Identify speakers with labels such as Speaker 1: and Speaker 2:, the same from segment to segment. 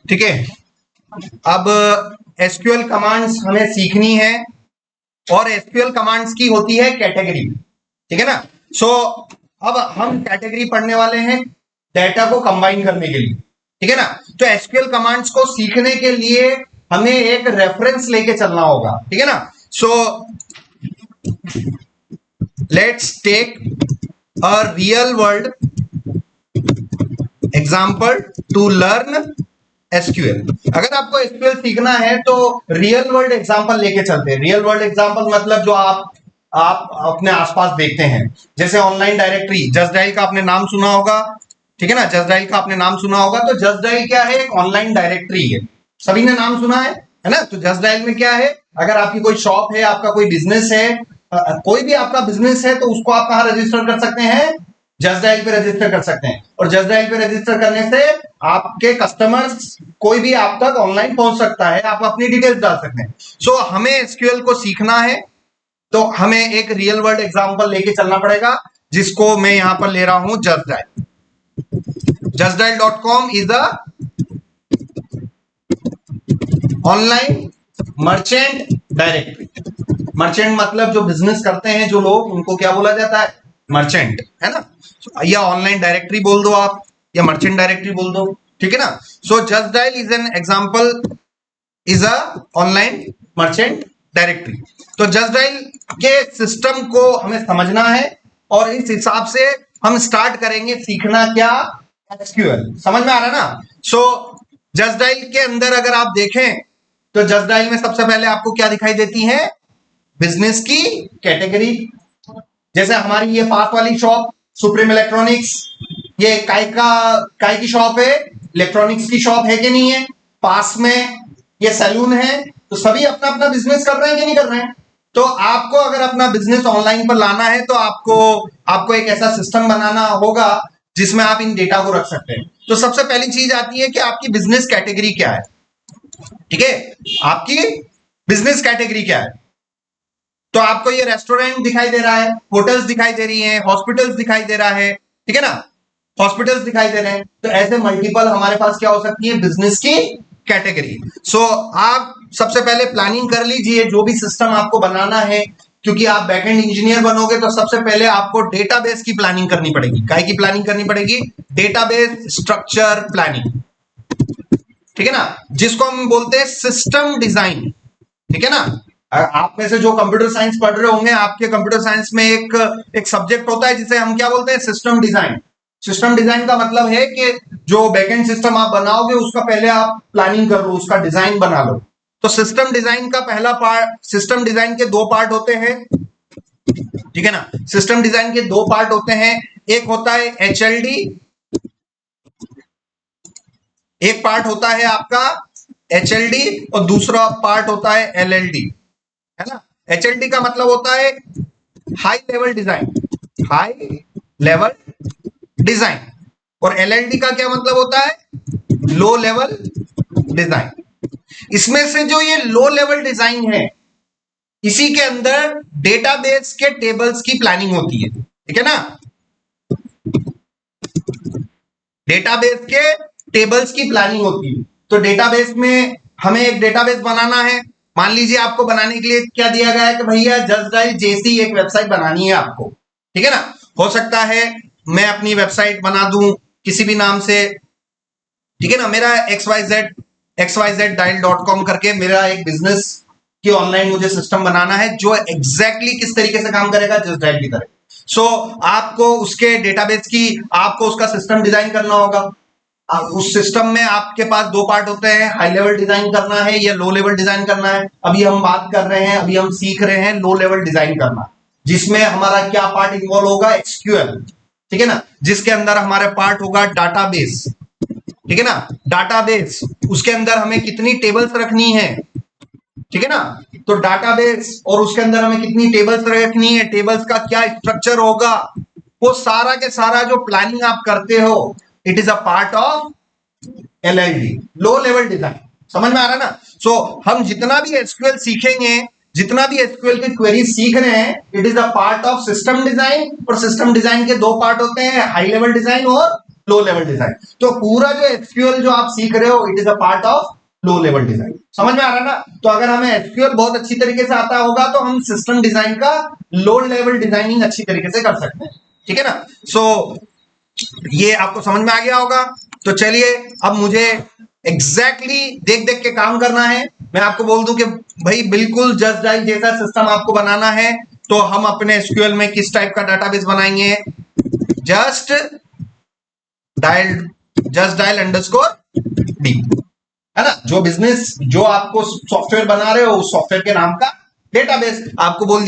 Speaker 1: ठीक है, अब एसक्यूएल कमांड्स हमें सीखनी है और एसक्यूएल कमांड्स की होती है कैटेगरी, ठीक है ना। सो अब हम कैटेगरी पढ़ने वाले हैं डेटा को कंबाइन करने के लिए, ठीक है ना। तो एसक्यूएल कमांड्स को सीखने के लिए हमें एक रेफरेंस लेके चलना होगा, ठीक है ना। So let's take a real world example to learn SQL. अगर आपको एसक्यूएल सीखना है तो रियल वर्ल्ड एग्जांपल लेके चलते हैं। रियल वर्ल्ड एग्जांपल मतलब जो आप अपने आसपास देखते हैं, जैसे ऑनलाइन डायरेक्टरी, जस्ट डायल का आपने नाम सुना होगा, ठीक है ना। जस्ट डायल का आपने नाम सुना होगा, तो जस्ट डायल क्या है, एक ऑनलाइन डायरेक्टरी है, सभी ने नाम सुना है ना। तो जस्ट डायल में क्या है, अगर आपकी कोई शॉप है, आपका कोई बिजनेस है, कोई भी आपका बिजनेस है, तो उसको आप कहां रजिस्टर कर सकते हैं, जस्ट डायल पे रजिस्टर कर सकते हैं। और जस्ट डायल पे रजिस्टर करने से आपके कस्टमर्स कोई भी आप तक ऑनलाइन पहुंच सकता है, आप अपनी डिटेल्स डाल सकते हैं। सो हमें एसक्यूएल को सीखना है तो हमें एक रियल वर्ल्ड एग्जांपल लेके चलना पड़ेगा, जिसको मैं यहां पर ले रहा हूं just dial. justdial.com is a online merchant directory. Merchant मतलब जो बिजनेस करते हैं जो लोग, उनको क्या बोला जाता है, मर्चेंट, है ना। या ऑनलाइन डायरेक्टरी बोल दो आप, या मर्चेंट डायरेक्टरी बोल दो, ठीक है ना। So just dial is an example, is a online merchant directory. तो जस्ट डायल के सिस्टम को हमें समझना है और इस हिसाब से हम स्टार्ट करेंगे सीखना क्या, एसक्यूएल। समझ में आ रहा है ना। सो जस्ट डायल के अंदर अगर आप देखें तो जस्ट डायल में सबसे पहले आपको क्या दिखाई देती है, बिजनेस की कैटेगरी। जैसे हमारी ये पास वाली शॉप सुप्रीम इलेक्ट्रॉनिक्स, ये काय की शॉप है, इलेक्ट्रॉनिक्स की शॉप है कि नहीं है। पास में ये सैलून है, तो सभी अपना अपना बिजनेस कर रहे हैं कि नहीं कर रहे हैं। तो आपको अगर अपना बिजनेस ऑनलाइन पर लाना है तो आपको एक ऐसा सिस्टम बनाना होगा जिसमें आप इन डेटा को रख सकते हैं। तो सबसे पहली चीज आती है कि आपकी बिजनेस कैटेगरी क्या है, ठीक है, आपकी बिजनेस कैटेगरी क्या है। तो आपको ये रेस्टोरेंट दिखाई दे रहा है, होटल्स दिखाई दे रही हैं, हॉस्पिटल्स दिखाई दे रहा है, ठीक है ना, हॉस्पिटल्स दिखाई दे रहे हैं। तो ऐसे मल्टीपल हमारे पास क्या हो सकती है, बिजनेस की कैटेगरी। सो आप सबसे पहले प्लानिंग कर लीजिए जो भी सिस्टम आपको बनाना है, क्योंकि आप बैकएंड इंजीनियर बनोगे तो सबसे पहले आपको डेटाबेस की प्लानिंग करनी पड़ेगी। काय की प्लानिंग करनी पड़ेगी, डेटाबेस स्ट्रक्चर प्लानिंग, ठीक है ना, जिसको हम बोलते हैं सिस्टम डिजाइन, ठीक है ना। आप में से जो कंप्यूटर साइंस पढ़ रहे होंगे, आपके कंप्यूटर साइंस में एक सब्जेक्ट होता है जिसे हम क्या बोलते हैं, सिस्टम डिजाइन। सिस्टम डिजाइन का मतलब है कि जो बैकएंड सिस्टम आप बनाओगे उसका पहले आप प्लानिंग कर लो, उसका डिजाइन बना लो। तो सिस्टम डिजाइन का पहला पार्ट, सिस्टम डिजाइन के दो पार्ट होते हैं, ठीक है ना। सिस्टम डिजाइन के दो पार्ट होते हैं, एक होता है एचएलडी, एक पार्ट होता है आपका एचएलडी और दूसरा पार्ट होता है एलएलडी, है ना। एचएलडी का मतलब होता है high level design, high level design, और एलएलडी का क्या मतलब होता है, लो लेवल डिजाइन। इसमें से जो ये लो लेवल डिजाइन है, इसी के अंदर डेटाबेस के टेबल्स की प्लानिंग होती है, ठीक है ना। डेटाबेस के टेबल्स की प्लानिंग होती है। तो डेटाबेस में हमें एक डेटाबेस बनाना है। मान लीजिए आपको बनाने के लिए क्या दिया गया है कि भैया जस्ट डायल जैसी एक वेबसाइट बनानी है आपको, ठीक है ना। हो सकता है मैं अपनी वेबसाइट बना दूं किसी भी नाम से, ठीक है ना। मेरा xyzdial.com करके मेरा एक बिजनेस की ऑनलाइन मुझे सिस्टम बनाना है जो एग्जैक्टली किस तरीके से काम करेगा, जस्ट डायल की तरह। सो आपको उसके डेटाबेस की, आपको उसका सिस्टम डिजाइन करना होगा। उस सिस्टम में आपके पास दो पार्ट होते हैं, हाई लेवल डिजाइन करना है या लो लेवल डिजाइन करना है। अभी हम बात कर रहे हैं, अभी हम सीख रहे हैं लो लेवल डिजाइन करना, जिसमें हमारा क्या पार्ट इन्वॉल्व होगा, एसक्यूएल, ठीक है ना। जिसके अंदर हमारे पार्ट होगा डाटाबेस, ठीक है ना। डाटाबेस, उसके अंदर हमें कितनी टेबल्स रखनी है, ठीक है ना। तो डाटाबेस और उसके अंदर हमें कितनी टेबल्स रखनी है, टेबल्स का क्या स्ट्रक्चर होगा, वो सारा के सारा जो प्लानिंग आप करते हो, it is a part of LLD, low level design. समझ में आ रहा है ना। सो हम जितना भी एसक्यूएल सीखेंगे, जितना भी एसक्यूएल की क्वेरी सीख रहे हैं, it is a part of system design. और सिस्टम डिजाइन के दो पार्ट होते हैं, हाई लेवल डिजाइन और लो लेवल डिजाइन। तो पूरा जो एसक्यूएल जो आप सीख रहे हो, it is a part of low level design. समझ में आ रहा है ना? तो अगर हमें एसक्यूएल बहुत अच्छी तरीके से आता होगा तो हम सिस्टम डिजाइन का लो लेवल डिजाइनिंग अच्छी तरीके से कर सकते हैं। ठीक है ना? सो ये आपको समझ में आ गया होगा। तो चलिए अब मुझे देख देख के काम करना है। मैं आपको बोल दूं कि भाई बिल्कुल जस्ट डायल जैसा सिस्टम आपको बनाना है। तो हम अपने एसक्यूएल में किस टाइप का डाटाबेस बनाएंगे? जस्ट डायल अंडरस्कोर डी, है ना? जो बिजनेस जो आपको सॉफ्टवेयर बना रहे हो उस सॉफ्टवेयर के नाम का डेटाबेस आपको बोल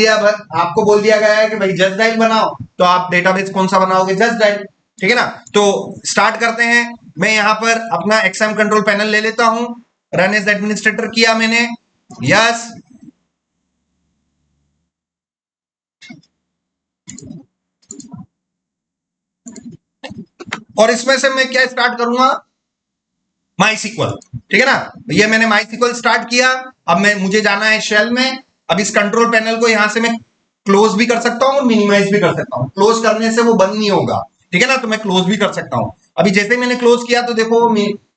Speaker 1: दिया गया है कि भाई जस्ट डायल बनाओ, तो आप डेटाबेस कौन सा बनाओगे? Just dial. ठीक है ना? तो स्टार्ट करते हैं। मैं यहां पर अपना एक्सएम कंट्रोल पैनल ले लेता हूं। रन एज एडमिनिस्ट्रेटर किया मैंने, यस। और इसमें से मैं क्या स्टार्ट करूंगा? माई सिक्वल। ठीक है ना? ये मैंने माई सिक्वल स्टार्ट किया। अब मुझे जाना है शेल में। अब इस कंट्रोल पैनल को यहां से मैं क्लोज भी कर सकता हूं और मिनिमाइज भी कर सकता हूं। क्लोज करने से वो बंद नहीं होगा। ठीक है ना? तो मैं क्लोज भी कर सकता हूं। अभी जैसे मैंने क्लोज किया तो देखो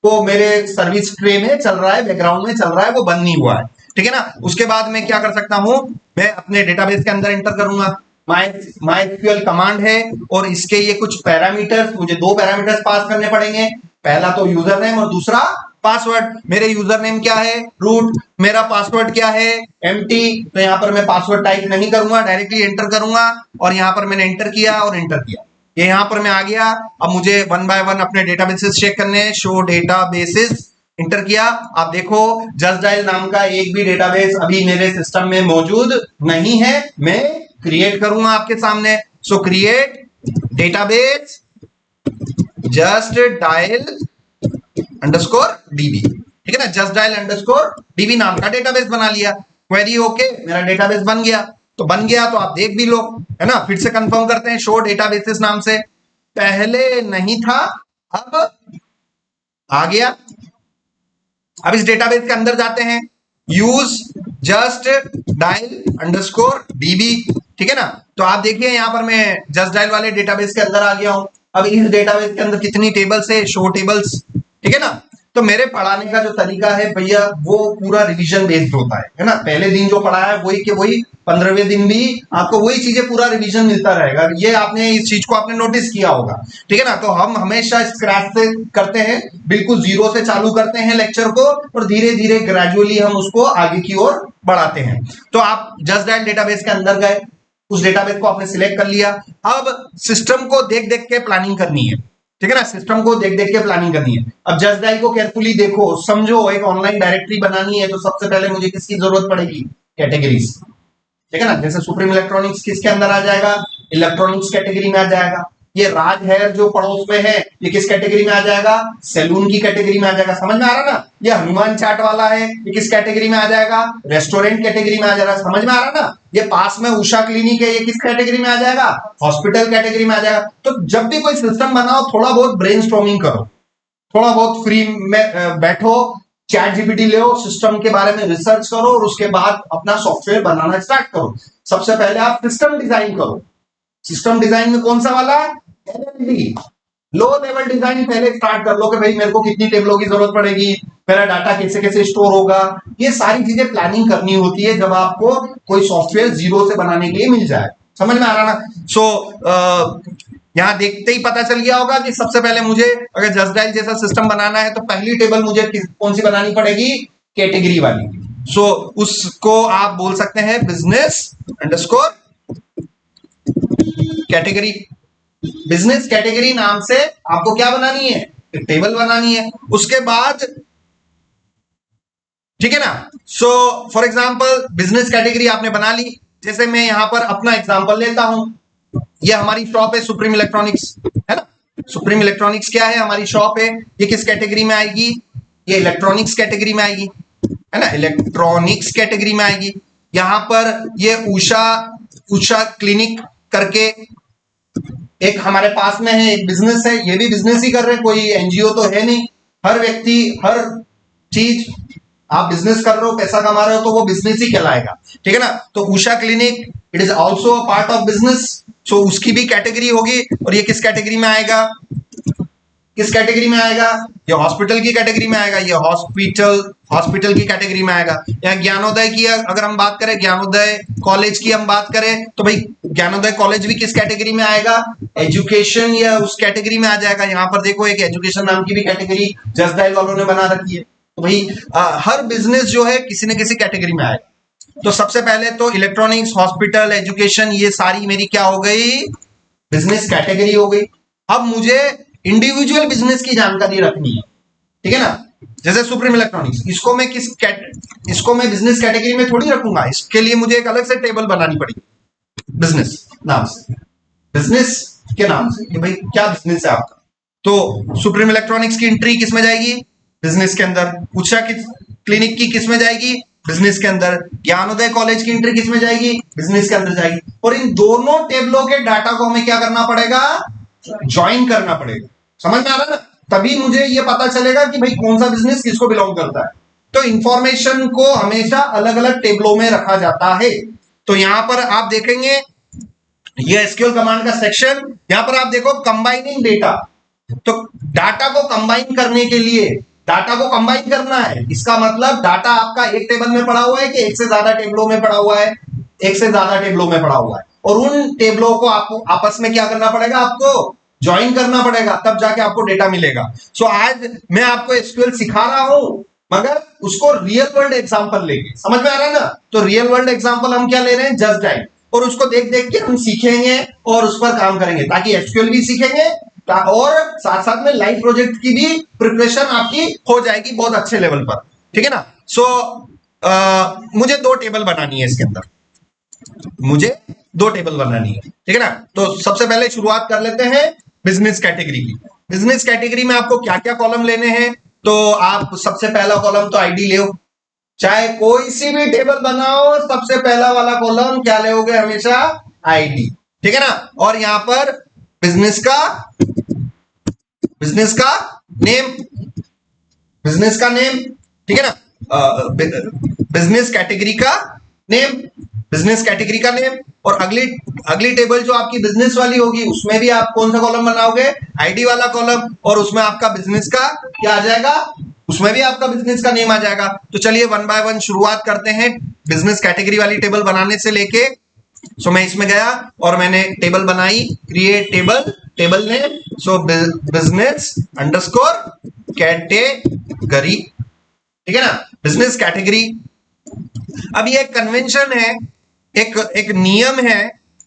Speaker 1: वो मेरे सर्विस ट्रे में चल रहा है, बैकग्राउंड में चल रहा है, वो बंद नहीं हुआ है। ठीक है ना? उसके बाद मैं क्या कर सकता हूं? मैं अपने डेटाबेस के अंदर एंटर करूंगा। माई कमांड है और इसके ये कुछ पैरामीटर्स, मुझे दो पैरामीटर्स पास करने पड़ेंगे। पहला तो यूजर नेम और दूसरा पासवर्ड। मेरे यूजर नेम क्या है? रूट। मेरा पासवर्ड क्या है? एम्प्टी। तो यहां पर मैं पासवर्ड टाइप नहीं करूंगा, डायरेक्टली एंटर करूंगा। और यहां पर मैंने एंटर किया और एंटर किया, ये यहां पर मैं आ गया। अब मुझे वन बाय वन अपने डेटाबेसेस चेक करने हैं। शो डेटाबेसेस, इंटर किया। आप देखो जस्ट डायल नाम का एक भी डेटाबेस अभी मेरे सिस्टम में मौजूद नहीं है। मैं क्रिएट करूंगा आपके सामने। सो create database just dial underscore dB. ठीक है ना? जस्ट डायल अंडरस्कोर डीबी नाम का डेटाबेस बना लिया। क्वेरी ओके, मेरा डेटाबेस बन गया। तो बन गया तो आप देख भी लो, है ना? फिर से कंफर्म करते हैं। शो डेटाबेसेस नाम से पहले नहीं था, अब आ गया। अब इस डेटाबेस के अंदर जाते हैं। Use just dial underscore dB. ठीक है ना? तो आप देखिए यहां पर मैं जस्ट डायल वाले डेटाबेस के अंदर आ गया हूं। अब इस डेटाबेस के अंदर कितनी टेबल्स है? Show tables. ठीक है ना? तो मेरे पढ़ाने का जो तरीका है भैया वो पूरा रिवीजन बेस्ड होता है ना? पहले दिन जो पढ़ा है वही के वही, 15वें दिन भी आपको वही चीजें पूरा रिवीजन मिलता रहेगा। ये आपने इस चीज को आपने नोटिस किया होगा। ठीक है ना? तो हम हमेशा स्क्रैच से करते हैं, बिल्कुल जीरो से चालू करते हैं लेक्चर को और धीरे धीरे ग्रेजुअली हम उसको आगे की ओर बढ़ाते हैं। तो आप जस्ट डायल डेटाबेस के अंदर गए, उस डेटाबेस को आपने सिलेक्ट कर लिया। अब सिस्टम को देख देख के प्लानिंग करनी है। ठीक है ना? सिस्टम को देख देख के प्लानिंग करनी है। अब जस्ट डायल को केयरफुली देखो, समझो। एक ऑनलाइन डायरेक्टरी बनानी है तो सबसे पहले मुझे किसकी जरूरत पड़ेगी? कैटेगरीज। ठीक है ना? जैसे सुप्रीम इलेक्ट्रॉनिक्स किसके अंदर आ जाएगा? इलेक्ट्रॉनिक्स कैटेगरी में आ जाएगा। ये राज हेयर जो पड़ोस में है ये किस कैटेगरी में आ जाएगा? सैलून की कैटेगरी में आ जाएगा। समझ में आ रहा ना? ये हनुमान चाट वाला है, ये किस कैटेगरी में आ जाएगा? रेस्टोरेंट कैटेगरी में आ जाएगा। समझ में आ रहा ना? ये पास में उषा क्लिनिक है, ये किस कैटेगरी में आ जाएगा? हॉस्पिटल कैटेगरी में आ जाएगा। तो जब भी कोई सिस्टम बनाओ थोड़ा बहुत ब्रेनस्टॉर्मिंग करो, थोड़ा बहुत फ्री में बैठो, चैट जीपीटी ले, सिस्टम के बारे में रिसर्च करो और उसके बाद अपना सॉफ्टवेयर बनाना स्टार्ट करो। सबसे पहले आप सिस्टम डिजाइन करो। सिस्टम डिजाइन में कौन सा वाला? एलएलडी, लो लेवल डिजाइन पहले स्टार्ट कर लो कि भाई मेरे को कितनी टेबलों की जरूरत पड़ेगी, मेरा डाटा कैसे कैसे स्टोर होगा। ये सारी चीजें प्लानिंग करनी होती है जब आपको कोई सॉफ्टवेयर जीरो से बनाने के लिए मिल जाए। समझ में आ रहा ना? सो यहां देखते ही पता चल गया होगा कि सबसे पहले मुझे अगर जस्ट डायल जैसा सिस्टम बनाना है तो पहली टेबल मुझे कौन सी बनानी पड़ेगी? कैटेगरी वाली। सो उसको आप बोल सकते हैं business underscore category. Business category नाम से आपको क्या बनानी है? एक टेबल बनानी है। उसके बाद ठीक है ना? So for example business category आपने बना ली। जैसे मैं यहां पर अपना एग्जांपल लेता हूं, ये हमारी शॉप है सुप्रीम इलेक्ट्रॉनिक्स, है ना? सुप्रीम इलेक्ट्रॉनिक्स क्या है? हमारी शॉप है। ये किस कैटेगरी में आएगी? ये इलेक्ट्रॉनिक्स कैटेगरी में आएगी, है ना? इलेक्ट्रॉनिक्स कैटेगरी में आएगी। यहां पर ये उषा क्लिनिक करके एक हमारे पास में है, एक बिजनेस है, ये भी बिजनेस ही कर रहे हैं, कोई एनजीओ तो है नहीं। हर व्यक्ति हर चीज, आप बिजनेस कर रहे हो, पैसा कमा रहे हो तो वो बिजनेस ही कहलाएगा। ठीक है ना? तो Usha clinic it is also a part of business. So उसकी भी कैटेगरी होगी और ये किस कैटेगरी में आएगा? किस कैटेगरी में आएगा? ये हॉस्पिटल की कैटेगरी में आएगा, ये हॉस्पिटल की कैटेगरी में आएगा। या ज्ञानोदय की अगर हम बात करें, ज्ञानोदय कॉलेज की हम बात करें, तो भाई ज्ञानोदय कॉलेज भी किस कैटेगरी में आएगा? एजुकेशन या उस कैटेगरी में आ जाएगा। यहाँ पर देखो एक एजुकेशन नाम की भी कैटेगरी जस्ट डायल वालों ने बना रखी है। तो भाई हर बिजनेस जो है किसी न किसी कैटेगरी में आएगा। तो सबसे पहले तो इलेक्ट्रॉनिक्स, हॉस्पिटल, एजुकेशन, ये सारी मेरी क्या हो गई? बिजनेस कैटेगरी हो गई। अब मुझे इंडिविजुअल बिजनेस की जानकारी रखनी है, ठीक है ना। जैसे सुप्रीम इलेक्ट्रॉनिक्स, इसको मैं बिजनेस कैटेगरी में थोड़ी रखूंगा। इसके लिए मुझे एक अलग से टेबल बनानी पड़ेगी बिजनेस नाम से, बिजनेस के नाम से कि भाई क्या बिजनेस है आपका। तो सुप्रीम इलेक्ट्रॉनिक्स की एंट्री किस में जाएगी? बिजनेस के अंदर। उषा की क्लिनिक की किस में जाएगी? बिजनेस के अंदर। ज्ञानोदय कॉलेज की एंट्री किस में जाएगी? बिजनेस के अंदर जाएगी। और इन दोनों टेबलों के डाटा को हमें क्या करना पड़ेगा? ज्वाइन करना पड़ेगा। समझ में आ रहा है ना? तभी मुझे ये पता चलेगा कि भाई कौन सा बिजनेस किसको बिलोंग करता है। तो इंफॉर्मेशन को हमेशा अलग अलग टेबलों में रखा जाता है। तो यहां पर आप देखेंगे ये एसक्यूएल कमांड का सेक्शन, यहां पर आप देखो कंबाइनिंग डेटा। तो डाटा को कंबाइन करने के लिए, डाटा को कंबाइन करना है, इसका मतलब डाटा आपका एक टेबल में पड़ा हुआ है कि एक से ज्यादा टेबलों में पड़ा हुआ है? एक से ज्यादा टेबलों में पड़ा हुआ है। और उन टेबलों को आपको आपस में क्या करना पड़ेगा? आपको ज्वाइन करना पड़ेगा, तब जाके आपको डेटा मिलेगा। सो आज मैं आपको एसक्यूएल सिखा रहा हूं, मगर उसको रियल वर्ल्ड एग्जांपल लेके। समझ में आ रहा है ना? तो रियल वर्ल्ड एग्जांपल हम क्या ले रहे हैं? Just dial. और उसको देख देख के हम सीखेंगे और उस पर काम करेंगे, ताकि एसक्यूएल भी सीखेंगे और साथ साथ में लाइव प्रोजेक्ट की भी प्रिपरेशन आपकी हो जाएगी बहुत अच्छे लेवल पर, ठीक है ना। सो मुझे 2 टेबल बनानी है इसके अंदर, मुझे 2 टेबल बनानी है, ठीक है ना। तो सबसे पहले शुरुआत कर लेते हैं बिजनेस कैटेगरी की। बिजनेस कैटेगरी में आपको क्या क्या कॉलम लेने हैं? तो आप सबसे पहला कॉलम तो आईडी ले, चाहे कोई सी भी टेबल बनाओ, सबसे पहला वाला कॉलम क्या लोगे? हमेशा आईडी, ठीक है ना। और यहां पर बिजनेस का नेम, बिजनेस का नेम, ठीक है ना। बिजनेस कैटेगरी का नेम, बिजनेस कैटेगरी का नेम। और अगली टेबल जो आपकी बिजनेस वाली होगी, उसमें भी आप कौन सा कॉलम बनाओगे? आईडी वाला कॉलम। और उसमें आपका बिजनेस का क्या आ जाएगा? उसमें भी आपका बिजनेस का नेम आ जाएगा। तो चलिए वन बाय वन शुरुआत करते हैं बिजनेस कैटेगरी वाली टेबल बनाने से लेके। सो मैं इसमें गया और मैंने टेबल बनाई, क्रिएट टेबल नेम, सो बिजनेस अंडरस्कोर कैटेगरी, ठीक है ना, बिजनेस कैटेगरी। अब ये कन्वेंशन है, एक नियम है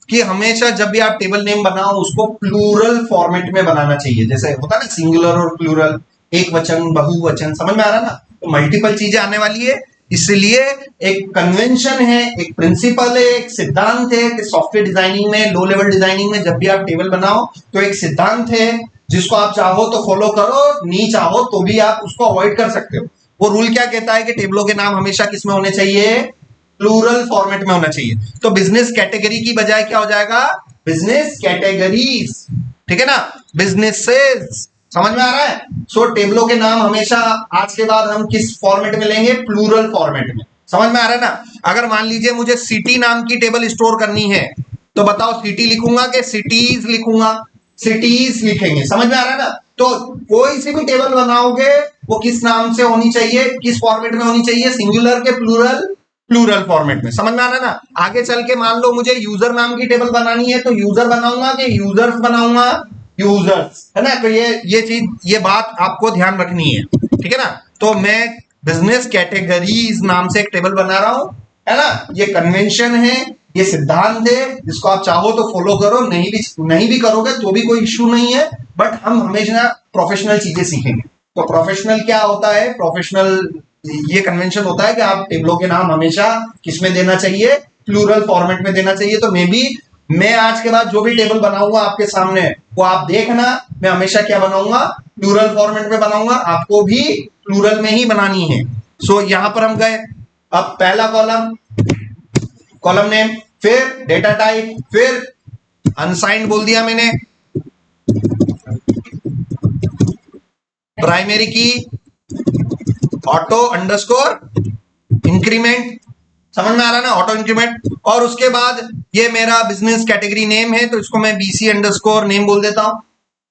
Speaker 1: कि हमेशा जब भी आप टेबल नेम बनाओ उसको प्लूरल फॉर्मेट में बनाना चाहिए। जैसे होता है ना सिंगुलर और प्लूरल, एक वचन, बहुवचन, समझ में आ रहा है ना। तो मल्टीपल चीजें आने वाली है, इसलिए एक कन्वेंशन है, एक प्रिंसिपल है, एक सिद्धांत है कि सॉफ्टवेयर डिजाइनिंग में, लो लेवल डिजाइनिंग में जब भी आप टेबल बनाओ तो एक सिद्धांत है जिसको आप चाहो तो फॉलो करो, नहीं चाहो तो भी आप उसको अवॉइड कर सकते हो। वो रूल क्या कहता है कि टेबलों के नाम हमेशा किस में होने चाहिए? प्लूरल फॉर्मेट में होना चाहिए। तो बिजनेस कैटेगरी की बजाय क्या हो जाएगा? बिजनेस कैटेगरीज, ठीक है ना, बिजनेसेस। समझ में आ रहा है? सो टेबलों के नाम हमेशा आज के बाद हम किस फॉर्मेट में लेंगे? प्लूरल फॉर्मेट में। समझ में आ रहा है ना? अगर मान लीजिए मुझे सिटी नाम की टेबल स्टोर करनी है, तो बताओ सिटी लिखूंगा कि सिटीज लिखूंगा? सिटीज लिखेंगे। समझ में आ रहा है ना? तो कोई सी भी टेबल बनाओगे वो किस नाम से होनी चाहिए, किस फॉर्मेट में होनी चाहिए? सिंगुलर के प्लूरल फॉर्मेट में। समझ में आ रहा है ना? आगे चल के मान लो मुझे यूजर नाम की टेबल बनानी है, तो यूजर बनाऊंगा कि यूजर्स बनाऊंगा? यूजर्स, है ना। तो ये चीज, ये बात आपको ध्यान रखनी है, ठीक है ना। तो मैं बिजनेस कैटेगरीज नाम से एक टेबल बना रहा हूं, है ना। ये कन्वेंशन है, ये सिद्धांत है, इसको आप चाहो तो फॉलो करो, नहीं भी करोगे तो भी कोई इश्यू नहीं है। बट हम हमेशा प्रोफेशनल चीजें सीखेंगे। तो प्रोफेशनल क्या होता है? प्रोफेशनल ये कन्वेंशन होता है कि आप टेबलों के नाम हमेशा किसमें देना चाहिए? प्लूरल फॉर्मेट में देना चाहिए। तो मैं आज के बाद जो भी टेबल बनाऊंगा आपके सामने, वो आप देखना, मैं हमेशा क्या बनाऊंगा? प्लूरल फॉर्मेट में बनाऊंगा। आपको भी प्लूरल में ही बनानी है। सो यहां पर हम गए। अब पहला कॉलम नेम, फिर डेटा टाइप, फिर अनसाइंड बोल दिया मैंने, प्राइमरी की, ऑटो अंडरस्कोर इंक्रीमेंट। समझ में आ रहा है ना? Auto increment. और उसके बाद ये मेरा बिजनेस कैटेगरी नेम है, तो इसको मैं बीसी अंडरस्कोर नेम बोल देता हूं।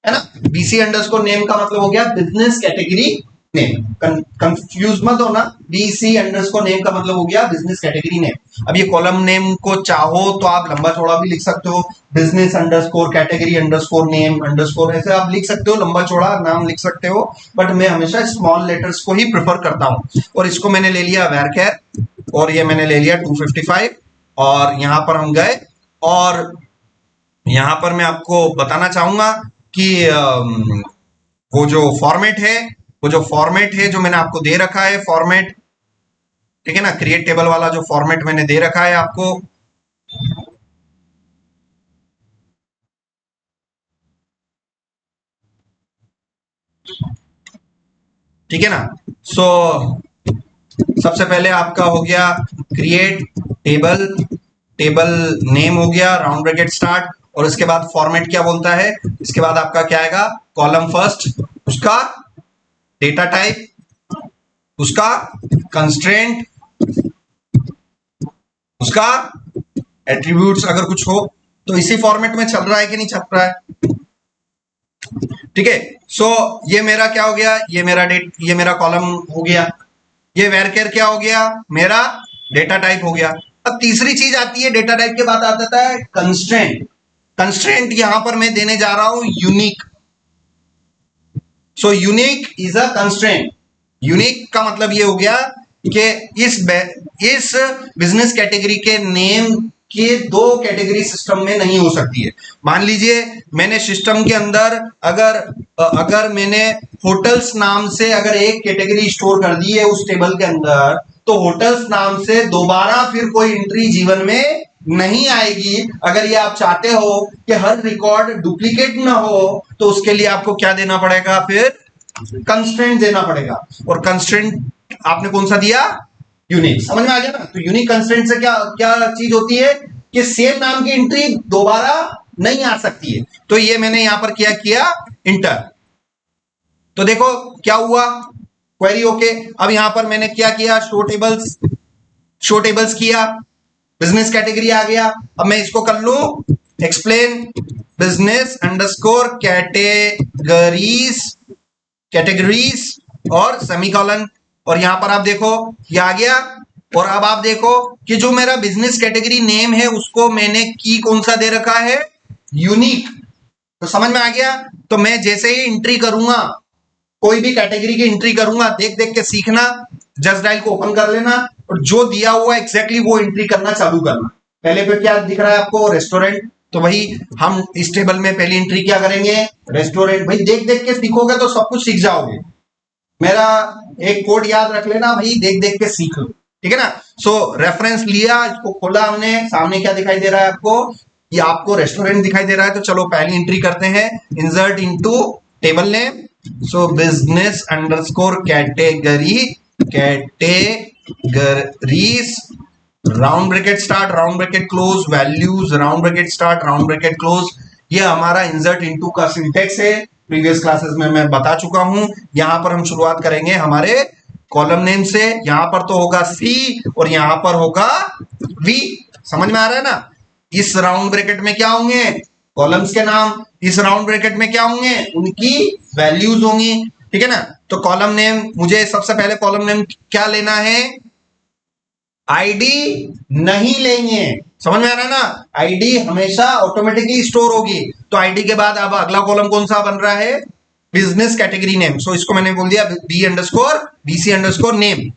Speaker 1: है ना। बीसी अंडरस्कोर नेम का मतलब हो गया बिजनेस कैटेगरी नेम, कंफ्यूज मत होना। बीसी अंडरस्कोर नेम का मतलब हो गया बिजनेस कैटेगरी नेम। अब ये कॉलम नेम को चाहो तो आप लंबा चौड़ा भी लिख सकते हो, business underscore category underscore name underscore, ऐसे आप लिख सकते हो, लंबा चौड़ा नाम लिख सकते हो, बट मैं हमेशा स्मॉल लेटर्स को ही प्रेफर करता हूं। और इसको मैंने ले लिया वेरकेर, और ये मैंने ले लिया 255, और यहां पर हम गए, और यहां पर मैं आपको बताना चाहूंगा कि वो जो फॉर्मेट है, वो जो फॉर्मेट है जो मैंने आपको दे रखा है फॉर्मेट, ठीक है ना, क्रिएट टेबल वाला जो फॉर्मेट मैंने दे रखा है आपको, ठीक है ना। सो सबसे पहले आपका हो गया क्रिएट टेबल, टेबल नेम हो गया, राउंड ब्रैकेट स्टार्ट, और इसके बाद फॉर्मेट क्या बोलता है, इसके बाद आपका क्या आएगा, कॉलम फर्स्ट, उसका डेटा टाइप, उसका कंस्ट्रेंट, उसका एट्रीब्यूट्स अगर कुछ हो, तो इसी फॉर्मेट में चल रहा है कि नहीं चल रहा है, ठीक है। सो ये मेरा क्या हो गया, ये मेरा ये मेरा कॉलम हो गया, ये वेरकेर क्या हो गया, मेरा डेटा टाइप हो गया। अब तीसरी चीज आती है, डेटा टाइप के बाद आ जाता है कंस्ट्रेंट। कंस्ट्रेंट यहां पर मैं देने जा रहा हूं unique. So unique is a constraint. Unique का मतलब ये हो गया कि इस बिजनेस कैटेगरी के नेम के दो कैटेगरी सिस्टम में नहीं हो सकती है। मान लीजिए मैंने सिस्टम के अंदर अगर अगर मैंने होटल्स नाम से अगर एक कैटेगरी स्टोर कर दी है उस टेबल के अंदर, तो होटल्स नाम से दोबारा फिर कोई एंट्री जीवन में नहीं आएगी। अगर ये आप चाहते हो कि हर रिकॉर्ड डुप्लीकेट ना हो, तो उसके लिए आपको क्या देना पड़ेगा, फिर कंस्ट्रेंट देना पड़ेगा। और कंस्ट्रेंट आपने कौन सा दिया, यूनिक। समझ में आ गया ना। तो यूनिक कंस्ट्रेंट से क्या क्या चीज होती है कि सेम नाम की एंट्री दोबारा नहीं आ सकती है। तो ये मैंने यहां पर क्या किया, इंटर। तो देखो क्या हुआ, क्वेरी ओके। अब यहां पर मैंने क्या किया, शो टेबल्स, शो टेबल्स किया, बिजनेस कैटेगरी आ गया। अब मैं इसको कर लू explain business underscore categories, categories और सेमीकोलन, और यहां पर आप देखो ये आ गया। और अब आप देखो कि जो मेरा बिजनेस कैटेगरी नेम है उसको मैंने की कौन सा दे रखा है, यूनिक। तो समझ में आ गया। तो मैं जैसे ही एंट्री करूंगा, कोई भी कैटेगरी की एंट्री करूंगा, देख देख के सीखना, जस्ट डायल को ओपन कर लेना और जो दिया हुआ एग्जैक्टली वो एंट्री करना चालू करना। पहले पे क्या दिख रहा है आपको, रेस्टोरेंट, तो भाई हम इस टेबल में पहली एंट्री क्या करेंगे, रेस्टोरेंट। भाई देख देख के सीखोगे तो सब कुछ सीख जाओगे। मेरा एक कोड याद रख लेना भाई, देख देख के सीख लो, ठीक है ना। सो रेफरेंस लिया, इसको खोला हमने, सामने क्या दिखाई दे रहा है आपको, ये आपको रेस्टोरेंट दिखाई दे रहा है। तो चलो पहली एंट्री करते हैं, इंसर्ट इनटू टेबल नेम। सो business underscore category, categories, round bracket start, round bracket close, values, round bracket start, round bracket close. ये हमारा इंसर्ट इनटू का सिंटेक्स है, प्रीवियस क्लासेस में मैं बता चुका हूं। यहां पर हम शुरुआत करेंगे हमारे कॉलम नेम से, यहां पर तो होगा सी और यहां पर होगा वी। समझ में आ रहा है ना। इस राउंड ब्रैकेट में क्या होंगे, कॉलम्स के नाम, इस राउंड ब्रैकेट में क्या होंगे, उनकी वैल्यूज होंगी, ठीक है ना। तो कॉलम नेम, मुझे सबसे पहले कॉलम नेम क्या लेना है, आईडी नहीं लेंगे। समझ में आ रहा है ना, आईडी हमेशा ऑटोमेटिकली स्टोर होगी। तो आईडी के बाद अब अगला कॉलम कौन सा बन रहा है, बिजनेस कैटेगरी नेम। सो इसको मैंने बोल दिया B underscore BC underscore name.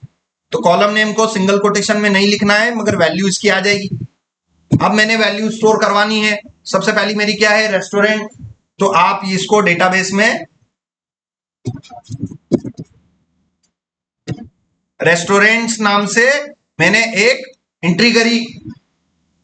Speaker 1: तो कॉलम नेम को सिंगल कोटेशन में नहीं लिखना है, मगर वैल्यू इसकी आ जाएगी। अब मैंने वैल्यू स्टोर करवानी है, सबसे पहली मेरी क्या है, रेस्टोरेंट। तो आप इसको डेटाबेस में रेस्टोरेंट्स नाम से मैंने एक एंट्री करी,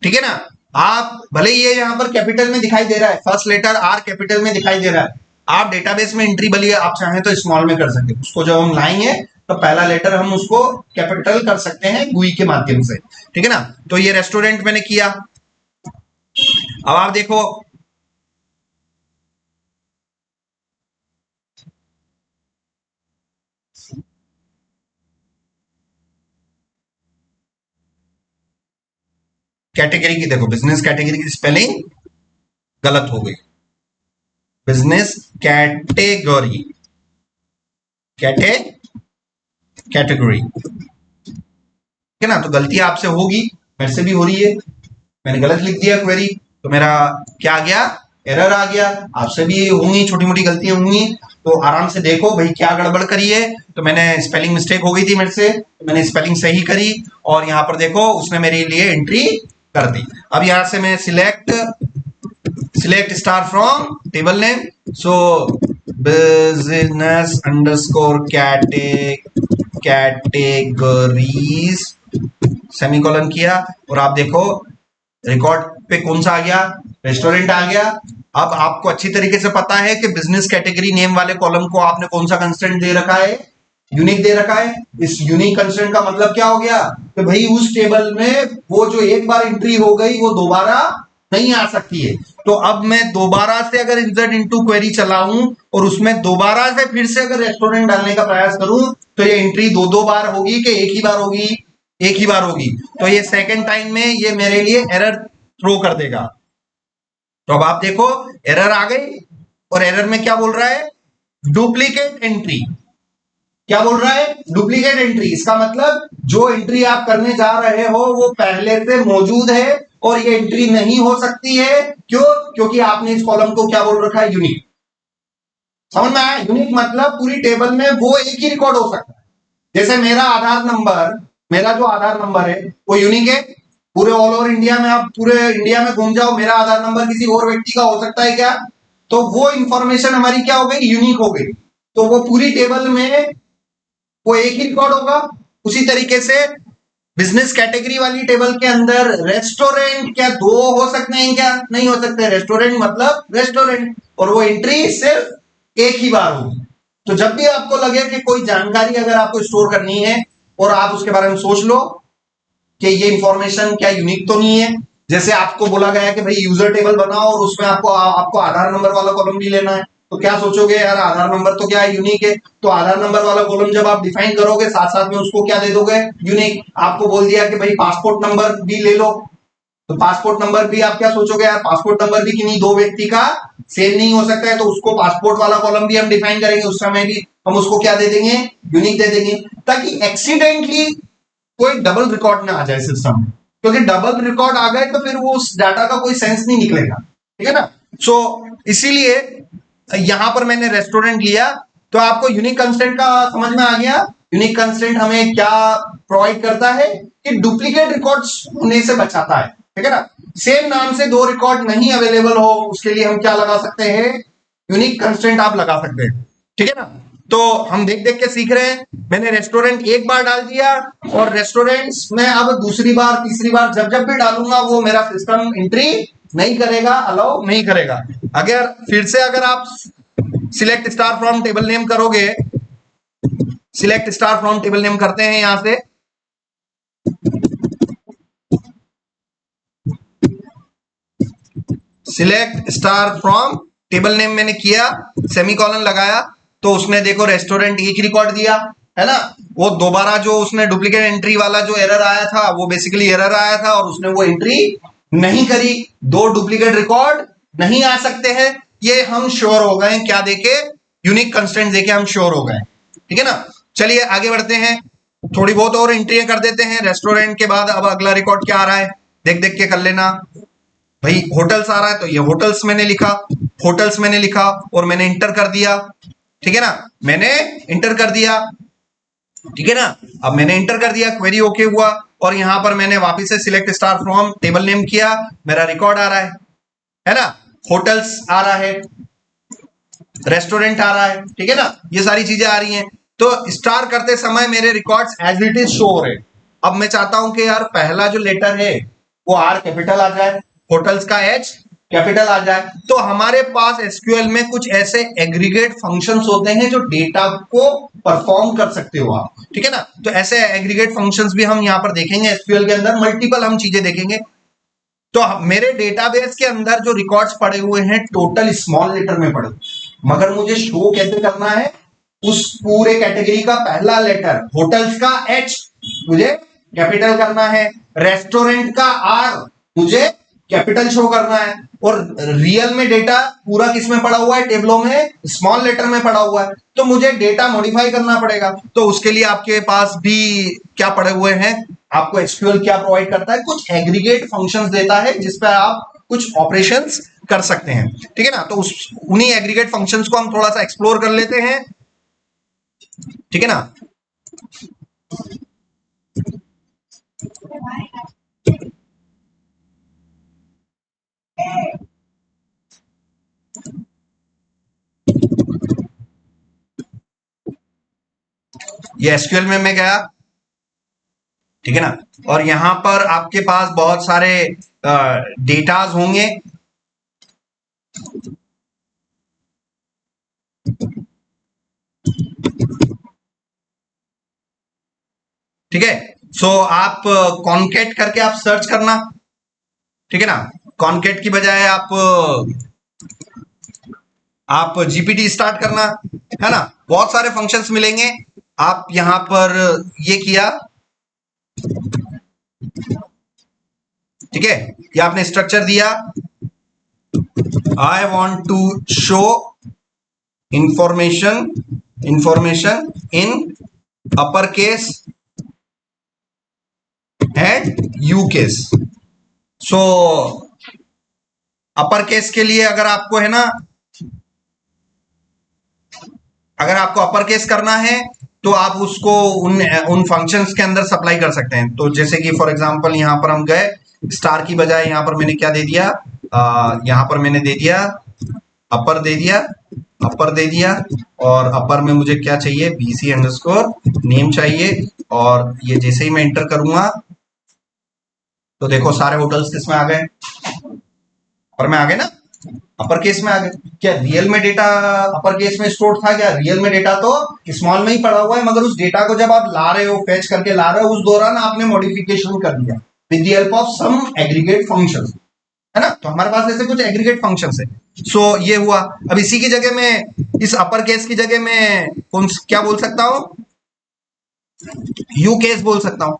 Speaker 1: ठीक है ना। आप भले ही ये यहां पर कैपिटल में दिखाई दे रहा है, फर्स्ट लेटर आर कैपिटल में दिखाई दे रहा है, आप डेटाबेस में एंट्री भले आप चाहें तो स्मॉल में कर सकते हैं। उसको जब हम लाएंगे तो पहला लेटर हम उसको कैपिटल कर सकते हैं गुई के माध्यम से, ठीक है ना। तो ये रेस्टोरेंट मैंने किया। अब आप देखो कैटेगरी की, देखो बिजनेस कैटेगरी की स्पेलिंग गलत हो गई, बिजनेस कैटेगरी, कैटेगरी, ठीक है ना। तो गलती आपसे होगी, मेरे से भी हो रही है, मैंने गलत लिख दिया क्वेरी, तो मेरा क्या आ गया, एरर आ गया। आपसे भी होंगी, छोटी मोटी गलतियां होंगी, तो आराम से देखो भाई क्या गड़बड़ करी है। तो मैंने स्पेलिंग मिस्टेक हो गई थी मेरे से, तो मैंने स्पेलिंग सही करी, और यहाँ पर देखो उसने मेरे लिए एंट्री कर दी। अब यहां से मैं select star from table name, so business underscore categories, semicolon किया, और आप देखो रिकॉर्ड पे कौन सा आ गया, रेस्टोरेंट आ गया। अब आपको अच्छी तरीके से पता है कि बिजनेस कैटेगरी नेम वाले कॉलम को आपने कौन सा कंस्ट्रेंट दे रखा है, यूनिक दे रखा है। इस यूनिक कंस्ट्रेंट का मतलब क्या हो गया कि भाई उस टेबल में वो जो एक बार एंट्री हो गई वो दोबारा नहीं आ सकती है। तो अब मैं दोबारा से अगर इंसर्ट इनटू क्वेरी चलाऊं और उसमें दोबारा से फिर से अगर रेस्टोरेंट डालने का प्रयास करूं, तो ये एंट्री दो बार होगी कि एक ही बार होगी, एक ही बार होगी। तो ये सेकंड टाइम में ये मेरे लिए एरर थ्रो कर देगा। तो अब आप देखो एरर आ गई, और एरर में क्या बोल रहा है, डुप्लीकेट एंट्री। क्या बोल रहा है, डुप्लीकेट एंट्री। इसका मतलब जो एंट्री आप करने जा रहे हो वो पहले से मौजूद है और ये एंट्री नहीं हो सकती है। क्यों, क्योंकि आपने इस कॉलम को क्या बोल रखा है, यूनिक। समझ में आया, यूनिक मतलब पूरी टेबल में वो एक ही रिकॉर्ड हो सकता है। जैसे मेरा आधार नंबर, मेरा जो आधार नंबर है वो यूनिक है। पूरे ऑल ओवर इंडिया में, आप पूरे इंडिया में घूम जाओ, मेरा आधार नंबर किसी और व्यक्ति का हो सकता है क्या? तो वो इंफॉर्मेशन हमारी क्या हो गई, यूनिक हो गई। तो वो पूरी टेबल में वो एक ही रिकॉर्ड होगा। उसी तरीके से बिजनेस कैटेगरी वाली टेबल के अंदर रेस्टोरेंट क्या दो हो सकते हैं, क्या नहीं हो सकते? रेस्टोरेंट मतलब रेस्टोरेंट, और वो एंट्री सिर्फ एक ही बार होगी। तो जब भी आपको लगे कि कोई जानकारी अगर आपको स्टोर करनी है और आप उसके बारे में सोच लो कि ये इंफॉर्मेशन क्या यूनिक तो नहीं है। जैसे आपको बोला गया है कि भाई यूजर टेबल बनाओ और उसमें आपको आधार नंबर वाला कॉलम भी लेना है, तो क्या सोचोगे यार आधार नंबर तो क्या है, यूनिक है। तो आधार नंबर वाला कॉलम जब आप डिफाइन करोगे साथ साथ में उसको क्या दे दोगे, यूनिक। आपको बोल दिया कि भाई पासपोर्ट नंबर भी ले लो, तो पासपोर्ट नंबर भी आप क्या सोचोगे यार, पासपोर्ट नंबर भी किन्हीं दो व्यक्ति का सेम नहीं हो सकता है, तो उसको पासपोर्ट वाला कॉलम भी हम डिफाइन करेंगे, उस समय भी हम उसको क्या दे देंगे, यूनिक दे देंगे, ताकि एक्सीडेंटली कोई डबल रिकॉर्ड ना आ जाए सिस्टम में। क्योंकि डबल रिकॉर्ड आ गए तो फिर वो उस डाटा का कोई सेंस नहीं निकलेगा, ठीक है ना। सो इसीलिए यहां पर मैंने रेस्टोरेंट लिया। तो आपको यूनिक कंस्टेंट का समझ में आ गया। यूनिक कंस्टेंट हमें क्या प्रोवाइड करता है कि डुप्लीकेट रिकॉर्ड्स होने से बचाता है, ठीक है ना। सेम नाम से दो रिकॉर्ड नहीं अवेलेबल हो उसके लिए हम क्या लगा सकते हैं, यूनिक कंस्टेंट आप लगा सकते हैं, ठीक है ना। तो हम देख देख के सीख रहे हैं। मैंने रेस्टोरेंट एक बार डाल दिया, और रेस्टोरेंट्स में अब दूसरी बार तीसरी बार जब जब भी डालूंगा वो मेरा सिस्टम एंट्री नहीं करेगा, अलाउ नहीं करेगा। अगर फिर से अगर आप select star from table name करोगे, select star from table name करते हैं यहां से, select star from table name मैंने किया, सेमीकोलन लगाया, तो उसने देखो रेस्टोरेंट एक रिकॉर्ड दिया है ना। वो दोबारा जो उसने डुप्लीकेट एंट्री वाला जो एरर आया था वो बेसिकली एरर आया था, और उसने वो एंट्री नहीं करी। दो डुप्लीकेट रिकॉर्ड नहीं आ सकते हैं, ये हम श्योर हो गए। क्या देके, यूनिक कंस्टेंट देके हम श्योर हो गए, ठीक है ना। चलिए आगे बढ़ते हैं, थोड़ी बहुत और एंट्रियां कर देते हैं। रेस्टोरेंट के बाद अब अगला रिकॉर्ड क्या आ रहा है, देख देख के कर लेना। भाई होटल्स आ रहा है, तो ये होटल्स मैंने लिखा, होटल्स मैंने लिखा और मैंने इंटर कर दिया, ठीक है ना। मैंने इंटर कर दिया, ठीक है ना। अब मैंने इंटर कर दिया, क्वेरी ओके हुआ, और यहां पर मैंने वापस से select star from table name किया, मेरा रिकॉर्ड आ रहा है ना। होटल्स आ रहा है, रेस्टोरेंट आ रहा है, ठीक है ना। ये सारी चीजें आ रही हैं। तो स्टार करते समय मेरे records as it is show हो रहे। अब मैं चाहता हूं कि यार पहला जो लेटर है वो आर कैपिटल आ जाए, होटल्स का एच कैपिटल आ जाए। तो हमारे पास एसक्यूएल में कुछ ऐसे एग्रीगेट फंक्शंस होते हैं जो डेटा को परफॉर्म कर सकते हो आप, ठीक है ना। तो ऐसे एग्रीगेट फंक्शंस भी हम यहाँ पर देखेंगे एसक्यूएल के अंदर, मल्टीपल हम चीजें देखेंगे। तो मेरे डेटाबेस के अंदर जो रिकॉर्ड्स पड़े हुए हैं टोटल स्मॉल लेटर में पड़े, मगर मुझे शो कैसे करना है, उस पूरे कैटेगरी का पहला लेटर होटल्स का एच मुझे कैपिटल करना है, रेस्टोरेंट का आर मुझे कैपिटल शो करना है, और रियल में डेटा पूरा किस में पड़ा हुआ है, टेबलों में स्मॉल लेटर में पड़ा हुआ है, तो मुझे डेटा मॉडिफाई करना पड़ेगा। तो उसके लिए आपके पास भी क्या पड़े हुए हैं, आपको एसक्यूएल क्या प्रोवाइड करता है, कुछ एग्रीगेट फंक्शंस देता है जिस पर आप कुछ ऑपरेशंस कर सकते हैं। ठीक है ना, तो उन्हीं एग्रीगेट फंक्शंस को हम थोड़ा सा एक्सप्लोर कर लेते हैं। ठीक है ना, ये एसक्यूएल में मैं गया। ठीक है ना, और यहां पर आपके पास बहुत सारे डेटाज होंगे। ठीक है, सो आप कॉन्केट करके आप सर्च करना। ठीक है ना, कॉन्केट की बजाय आप जीपीटी स्टार्ट करना, है ना, बहुत सारे फंक्शंस मिलेंगे। आप यहां पर ये किया, ठीक है, ये आपने स्ट्रक्चर दिया, I want to show information in upper case and you case. So upper case के लिए अगर आपको है ना, अगर आपको अपर केस करना है तो आप उसको उन फंक्शंस के अंदर सप्लाई कर सकते हैं। तो जैसे कि फॉर एग्जांपल यहां पर हम गए, स्टार की बजाय यहां पर मैंने क्या दे दिया, यहां पर मैंने दे दिया अपर दे दिया, अपर दे दिया, और अपर में मुझे क्या चाहिए, बीसी अंडरस्कोर नेम चाहिए। और ये जैसे ही मैं एंटर करूंगा तो देखो सारे होटल्स किस में आ गए, अपर में आ गए ना, अपर केस में आ गए। क्या रियल में डेटा अपर केस में स्टोर था क्या, रियल में डेटा तो स्मॉल में ही पड़ा हुआ है, मगर उस डेटा को जब आप ला रहे हो, फेच करके ला रहे हो, उस दौरान आपने मॉडिफिकेशन कर दिया with the help of some aggregate functions, है ना। तो हमारे पास ऐसे कुछ एग्रीगेट फंक्शंस है। सो ये हुआ। अब इसी की जगह में, इस अपर केस की जगह में क्या बोल सकता हूं, यू केस बोल सकता हूं।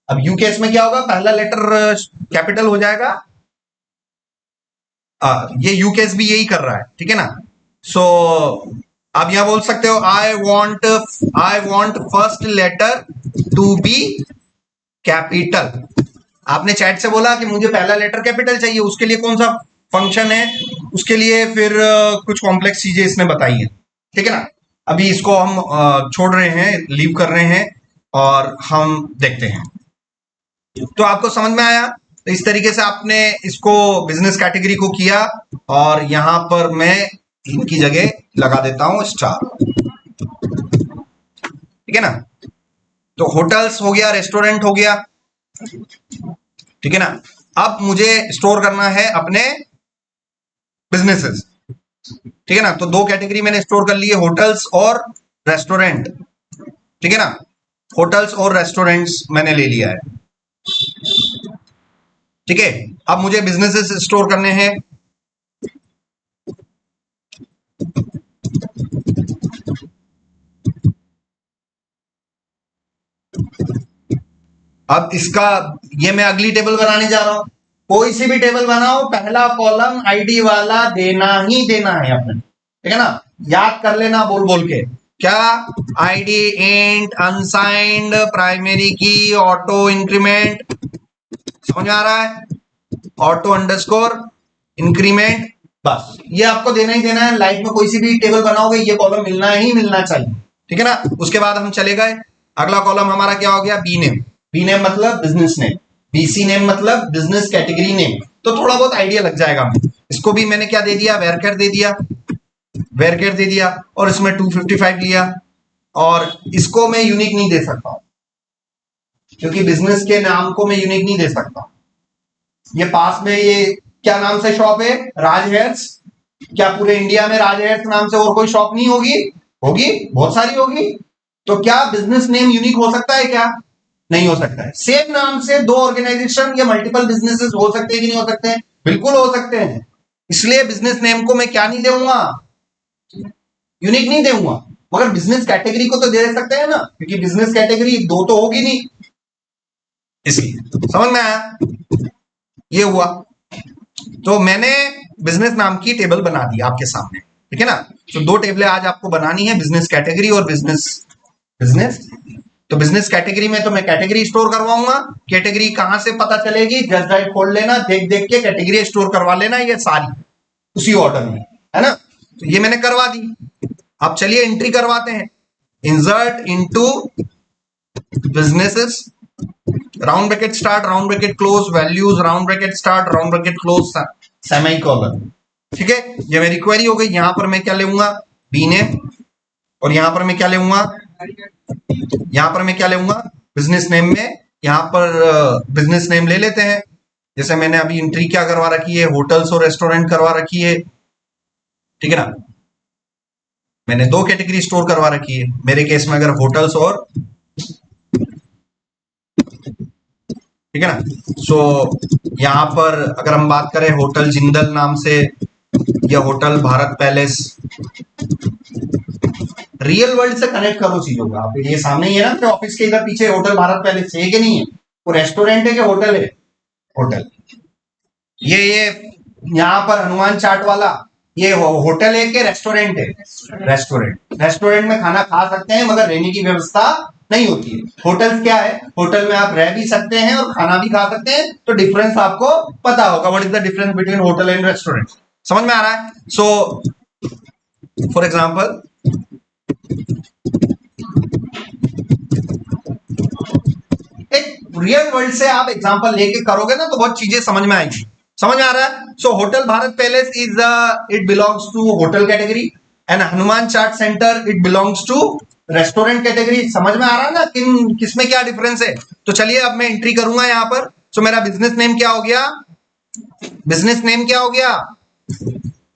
Speaker 1: अब यू केस में क्या होगा, पहला लेटर कैपिटल हो जाएगा। ये यू केस भी यही कर रहा है। ठीक है ना, सो आप यहां बोल सकते हो I want first letter to be capital. आपने चैट से बोला कि मुझे पहला लेटर कैपिटल चाहिए, उसके लिए कौन सा फंक्शन है, उसके लिए फिर कुछ कॉम्प्लेक्स चीजें इसने बताई है। ठीक है ना, अभी इसको हम छोड़ रहे हैं, लीव कर रहे हैं, और हम देखते हैं। तो आपको समझ में आया, तो इस तरीके से आपने इसको बिजनेस कैटेगरी को किया, और यहां पर मैं इनकी जगह लगा देता हूं स्टार। ठीक है ना, तो होटल्स हो गया, रेस्टोरेंट हो गया। ठीक है ना, अब मुझे स्टोर करना है अपने बिजनेसेस। ठीक है ना, तो दो कैटेगरी मैंने स्टोर कर ली है, होटल्स और रेस्टोरेंट। ठीक है ना, होटल्स और रेस्टोरेंट्स मैंने ले लिया है। ठीक है, अब मुझे बिजनेसेस स्टोर करने हैं। अब इसका, ये मैं अगली टेबल बनाने जा रहा हूं। कोई सी भी टेबल बनाओ, पहला कॉलम आईडी वाला देना ही देना है अपने। ठीक है ना, याद कर लेना बोल बोल के, क्या, आईडी इंट अनसाइंड प्राइमरी की ऑटो इंक्रीमेंट, समझ में आ रहा है, ऑटो अंडरस्कोर इंक्रीमेंट, बस ये आपको देना ही देना है। लाइफ में कोई सी भी टेबल बनाओगे ये कॉलम मिलना ही मिलना चाहिए। ठीक है ना, उसके बाद हम चले गए, अगला कॉलम हमारा क्या हो गया, बी नेम। बी नेम मतलब बिजनेस नेम, बीसी नेम मतलब बिजनेस कैटेगरी नेम। तो थोड़ा बहुत आइडिया लग जाएगा हमें। इसको भी मैंने क्या दे दिया, वेरकेर दे दिया, वेरकेर दे दिया, और इसमें 255 लिया। और इसको मैं यूनिक नहीं दे सकता हूं, क्योंकि बिजनेस के नाम को मैं यूनिक नहीं दे सकता। ये पास में ये क्या नाम से शॉप है, राज हेयर्स। क्या पूरे इंडिया में राज हेयर्स नाम से और कोई शॉप नहीं होगी, होगी, बहुत सारी होगी। तो क्या बिजनेस नेम यूनिक हो सकता है क्या, नहीं हो सकता है। सेम नाम से दो ऑर्गेनाइजेशन या मल्टीपल बिजनेसेस हो सकते हैं कि नहीं हो सकते हैं, बिल्कुल हो सकते हैं। इसलिए बिजनेस नेम को मैं क्या नहीं दूंगा, यूनिक नहीं दूंगा, मगर बिजनेस कैटेगरी को तो दे सकते हैं ना, क्योंकि बिजनेस कैटेगरी दो तो होगी नहीं। इसलिए समझ में आया, ये हुआ। तो मैंने बिजनेस नाम की टेबल बना दी आपके सामने, ठीक है ना। तो दो टेबलें आज आपको बनानी है, बिजनेस कैटेगरी और बिजनेस बिजनेस तो बिजनेस कैटेगरी में तो मैं कैटेगरी स्टोर करवाऊंगा। कैटेगरी कहां से पता चलेगी, जस्ट डायरेक्ट खोल लेना, देख देख के कैटेगरी स्टोर करवा लेना, ये सारी उसी ऑर्डर में, है ना। तो ये मैंने करवा दी। अब चलिए एंट्री करवाते हैं। Insert into businesses, round bracket start, round bracket close, values, round bracket start, round bracket close, semicolon. ठीक है, ये मेरी क्वेरी हो गई। यहां पर मैं क्या लेऊंगा, बी नेम, और यहां पर मैं क्या लेऊंगा, यहां पर मैं क्या लेऊंगा, बिजनेस नेम में यहां पर बिजनेस नेम ले लेते हैं। जैसे मैंने अभी एंट्री क्या करवा रखी है, होटल्स और रेस्टोरेंट करवा रखी है, ठीक है ना। मैंने दो कैटेगरी स्टोर करवा रखी है मेरे केस में, अगर होटल्स और, ठीक है ना। सो यहां पर अगर हम बात करें होटल जिंदल नाम से या hotel Bharat palace, real world से कनेक्ट करो चीजों का। आप ये सामने ही है ना, तो ऑफिस के इधर पीछे होटल भारत पैलेस है कि नहीं है, वो रेस्टोरेंट है कि होटल है, होटल। ये यहाँ पर हनुमान चाट वाला ये होटल है कि रेस्टोरेंट है, रेस्टोरेंट। रेस्टोरेंट में खाना खा सकते हैं मगर रहने की व्यवस्था नहीं होती है। होटल क्या है, होटल में आप रह भी सकते हैं और खाना भी खा सकते हैं। तो डिफरेंस आपको पता होगा, what is the difference between hotel and restaurant, समझ में आ रहा है। सो फॉर एग्जाम्पल, एक रियल वर्ल्ड से आप एग्जांपल लेके करोगे ना तो बहुत चीजें समझ में आएंगी। समझ में आ रहा है। So hotel Bharat palace is it belongs to hotel category and Hanuman chaat centre it belongs to restaurant category. समझ में आ रहा है ना किसमें क्या डिफरेंस है। तो चलिए अब मैं एंट्री करूंगा यहां पर। सो मेरा बिजनेस नेम क्या हो गया, बिजनेस नेम क्या हो गया,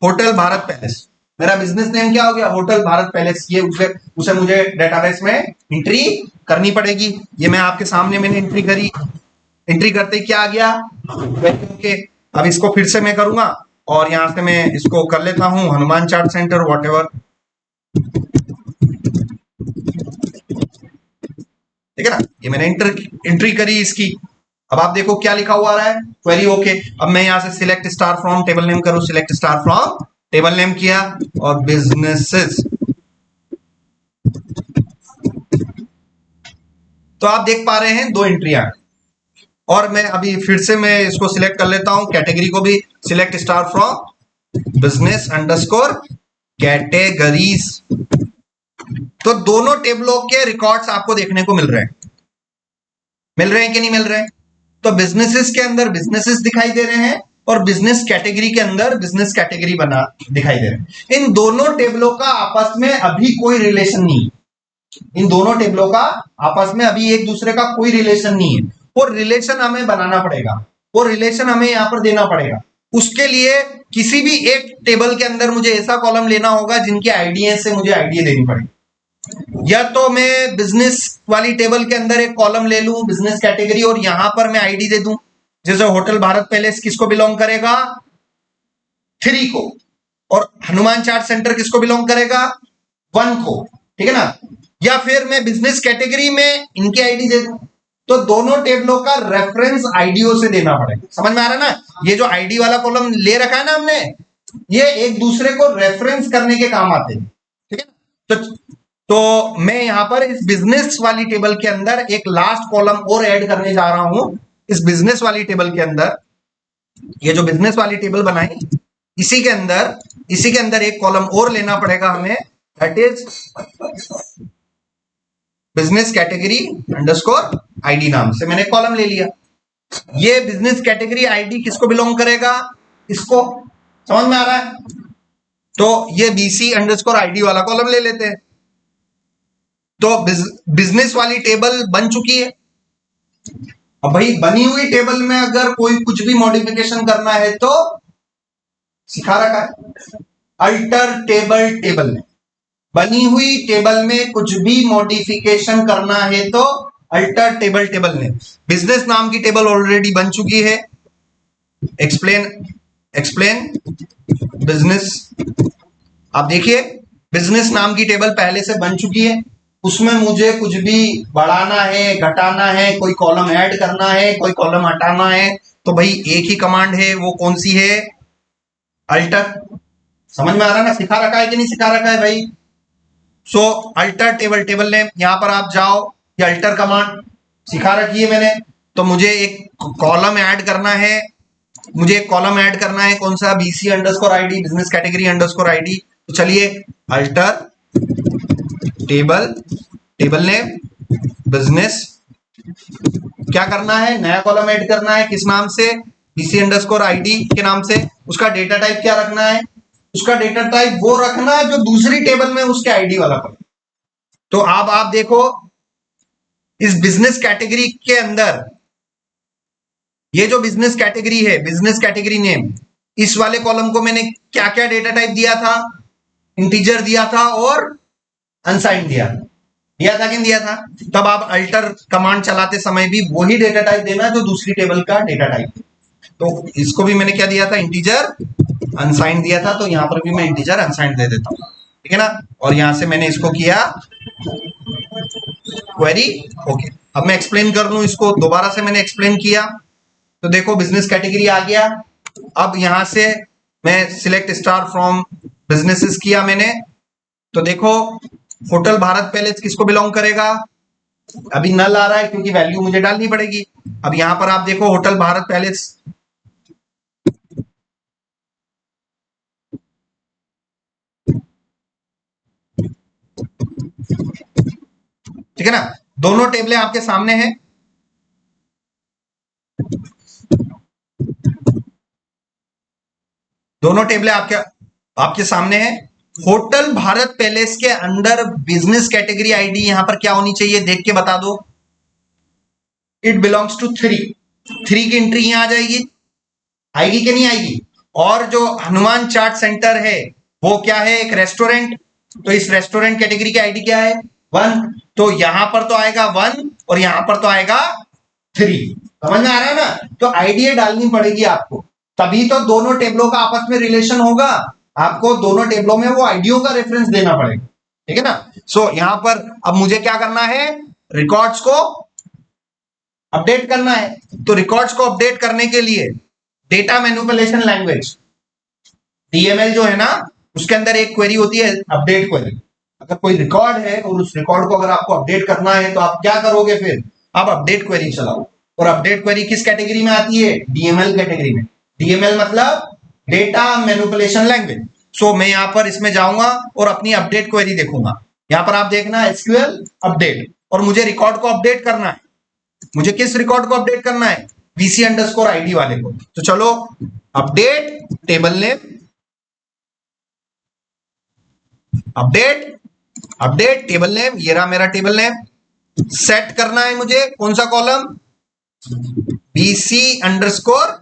Speaker 1: होटल भारत पैलेस। मेरा बिजनेस नेम क्या हो गया, होटल भारत पैलेस। ये उसे मुझे डेटाबेस में एंट्री करनी पड़ेगी। ये मैं आपके सामने मैंने एंट्री करी। एंट्री करते ही क्या आ गया, ओके। अब इसको फिर से मैं करूंगा और यहां से मैं इसको कर लेता हूं Hanuman chaat centre what ever, ठीक है ना। ये मैंने एंट्री करी इसकी। अब आप देखो क्या लिखा हुआ आ रहा है, क्वेरी ओके। अब मैं यहां से select star from table name करूं, select star from table name किया और बिजनेसेस। तो आप देख पा रहे हैं दो एंट्रियां। और मैं अभी फिर से मैं इसको सिलेक्ट कर लेता हूं, कैटेगरी को भी select star from business underscore categories. तो दोनों टेबलों के रिकॉर्ड्स आपको देखने को मिल रहे हैं, मिल रहे हैं कि नहीं मिल रहे हैं। तो बिजनेसेस के अंदर बिजनेसेस दिखाई दे रहे हैं और बिजनेस कैटेगरी के अंदर बिजनेस कैटेगरी बना दिखाई दे रहे हैं। इन दोनों टेबलों का आपस में अभी कोई रिलेशन नहीं है। इन दोनों टेबलों का आपस में अभी एक दूसरे का कोई रिलेशन नहीं है। वो रिलेशन हमें बनाना पड़ेगा, वो रिलेशन हमें यहां पर देना पड़ेगा। उसके लिए किसी भी एक टेबल के अंदर मुझे ऐसा कॉलम लेना होगा जिनके आईडीए से मुझे आईडीए देनी पड़ेगी। या तो मैं बिजनेस वाली टेबल के अंदर एक कॉलम ले लूं बिजनेस कैटेगरी और यहां पर मैं आईडी दे दूं। जैसे होटल भारत पैलेस किसको बिलोंग करेगा, 3 को, और हनुमान चाट सेंटर किसको बिलोंग करेगा, 1 को, ठीक है ना। या फिर मैं बिजनेस कैटेगरी में इनकी आईडी दे दूं। तो दोनों टेबलों का रेफरेंस आईडीओ से देना पड़ेगा। समझ में आ रहा है ना। ये जो आईडी वाला कॉलम ले रखा है ना हमने, ये एक दूसरे को रेफरेंस करने के काम आते हैं, ठीक है ना। तो मैं यहां पर इस बिजनेस वाली टेबल के अंदर एक लास्ट कॉलम और ऐड करने जा रहा हूं। इस बिजनेस वाली टेबल के अंदर, ये जो बिजनेस वाली टेबल बनाई, इसी के अंदर एक कॉलम और लेना पड़ेगा हमें, that is business category underscore ID नाम से मैंने कॉलम ले लिया। ये बिजनेस कैटेगरी आईडी किसको बिलोंग करेगा, इसको। समझ में आ रहा है। तो ये बीसी अंडरस्कोर आईडी वाला कॉलम ले लेते हैं। तो बिजनेस वाली टेबल बन चुकी है। अब भाई बनी हुई टेबल में अगर कोई कुछ भी मॉडिफिकेशन करना है तो सिखा रखा है, अल्टर टेबल। टेबल में बनी हुई टेबल में कुछ भी मॉडिफिकेशन करना है तो अल्टर टेबल। टेबल में बिजनेस नाम की टेबल ऑलरेडी बन चुकी है। Explain business. आप देखिए बिजनेस नाम की टेबल पहले से बन चुकी है। उसमें मुझे कुछ भी बढ़ाना है, घटाना है, कोई कॉलम ऐड करना है, कोई कॉलम हटाना है, तो भाई एक ही कमांड है, वो कौन सी है? अल्टर। समझ में आ रहा है ना? सिखा रखा है कि नहीं सिखा रखा है भाई? सो अल्टर टेबल, टेबल नेम, यहां पर आप जाओ, ये अल्टर कमांड सिखा रखी है मैंने। तो मुझे एक कॉलम ऐड करना है, मुझे एक कॉलम ऐड करना है, कौन सा? BC underscore ID, business category underscore ID. तो चलिए alter table, table name business, क्या करना है? नया कॉलम ऐड करना है, किस नाम से? बीसी अंडरस्कोर आईडी के नाम से। उसका डेटा टाइप क्या रखना है? उसका डेटा टाइप वो रखना जो दूसरी टेबल में उसके आईडी वाला कॉलम। तो अब आप देखो, इस बिजनेस कैटेगरी के अंदर ये जो बिजनेस कैटेगरी है, बिजनेस कैटेगरी नेम, इस वाले कॉलम को मैंने क्या क्या डेटा टाइप दिया था? इंटीजर दिया था और अनसाइंड दिया था कि नहीं दिया था? तब आप अल्टर कमांड चलाते समय भी वही डेटा टाइप देना जो दूसरी टेबल का डेटा टाइप। तो इसको भी मैंने क्या दिया था? इंटीजर अनसाइंड दिया था, तो यहां पर भी मैं इंटीजर अनसाइंड दे देता हूं, ठीक है ना? और यहां से मैंने इसको किया क्वेरी, ओके। अब मैं एक्सप्लेन कर लूं इसको, दोबारा से मैंने एक्सप्लेन किया। तो देखो बिजनेस कैटेगरी आ गया। अब यहां से मैं सिलेक्ट स्टार फ्रॉम बिजनेसेस किया मैंने। तो देखो होटल भारत पैलेस किसको बिलोंग करेगा? अभी नल आ रहा है क्योंकि वैल्यू मुझे डालनी पड़ेगी। अब यहां पर आप देखो होटल भारत पैलेस, ठीक है ना? दोनों टेबलें आपके सामने हैं। दोनों टेबलें आपके आपके सामने हैं। होटल भारत पैलेस के अंदर बिजनेस कैटेगरी आईडी यहां पर क्या होनी चाहिए? देख के बता दो। इट बिलोंग्स टू 3 की एंट्री यहां आ जाएगी, आएगी कि नहीं आएगी? और जो हनुमान चाट सेंटर है वो क्या है? एक रेस्टोरेंट। तो इस रेस्टोरेंट कैटेगरी की आईडी क्या है? 1। तो यहां पर तो आएगा 1 और यहां पर तो आएगा 3। समझ में आ रहा है ना? तो आईडी डालनी पड़ेगी आपको, तभी तो दोनों टेबलों का आपस में रिलेशन होगा। आपको दोनों टेबलों में वो आईडियो का रेफरेंस देना पड़ेगा, ठीक है ना? सो यहां पर अब मुझे क्या करना है? रिकॉर्ड्स को अपडेट करना है। तो रिकॉर्ड्स को अपडेट करने के लिए डेटा मैनिपुलेशन लैंग्वेज डीएमएल जो है ना, उसके अंदर एक क्वेरी होती है अपडेट क्वेरी। अगर कोई रिकॉर्ड है और उस रिकॉर्ड को अगर आपको अपडेट करना है तो आप क्या करोगे? फिर आप अपडेट क्वेरी चलाओ। और अपडेट क्वेरी किस कैटेगरी में आती है? डीएमएल कैटेगरी में। डीएमएल मतलब डेटा मैनिपुलेशन लैंग्वेज। सो मैं यहां पर इसमें जाऊंगा और अपनी अपडेट क्वेरी देखूंगा। यहां पर आप देखना एसक्यूएल अपडेट, और मुझे रिकॉर्ड को अपडेट करना है। मुझे किस रिकॉर्ड को अपडेट करना है? वीसी अंडरस्कोर आईडी वाले को। तो चलो update table name, update update table name, ये रहा मेरा टेबल नेम। सेट करना है मुझे कौन सा कॉलम? बीसी अंडरस्कोर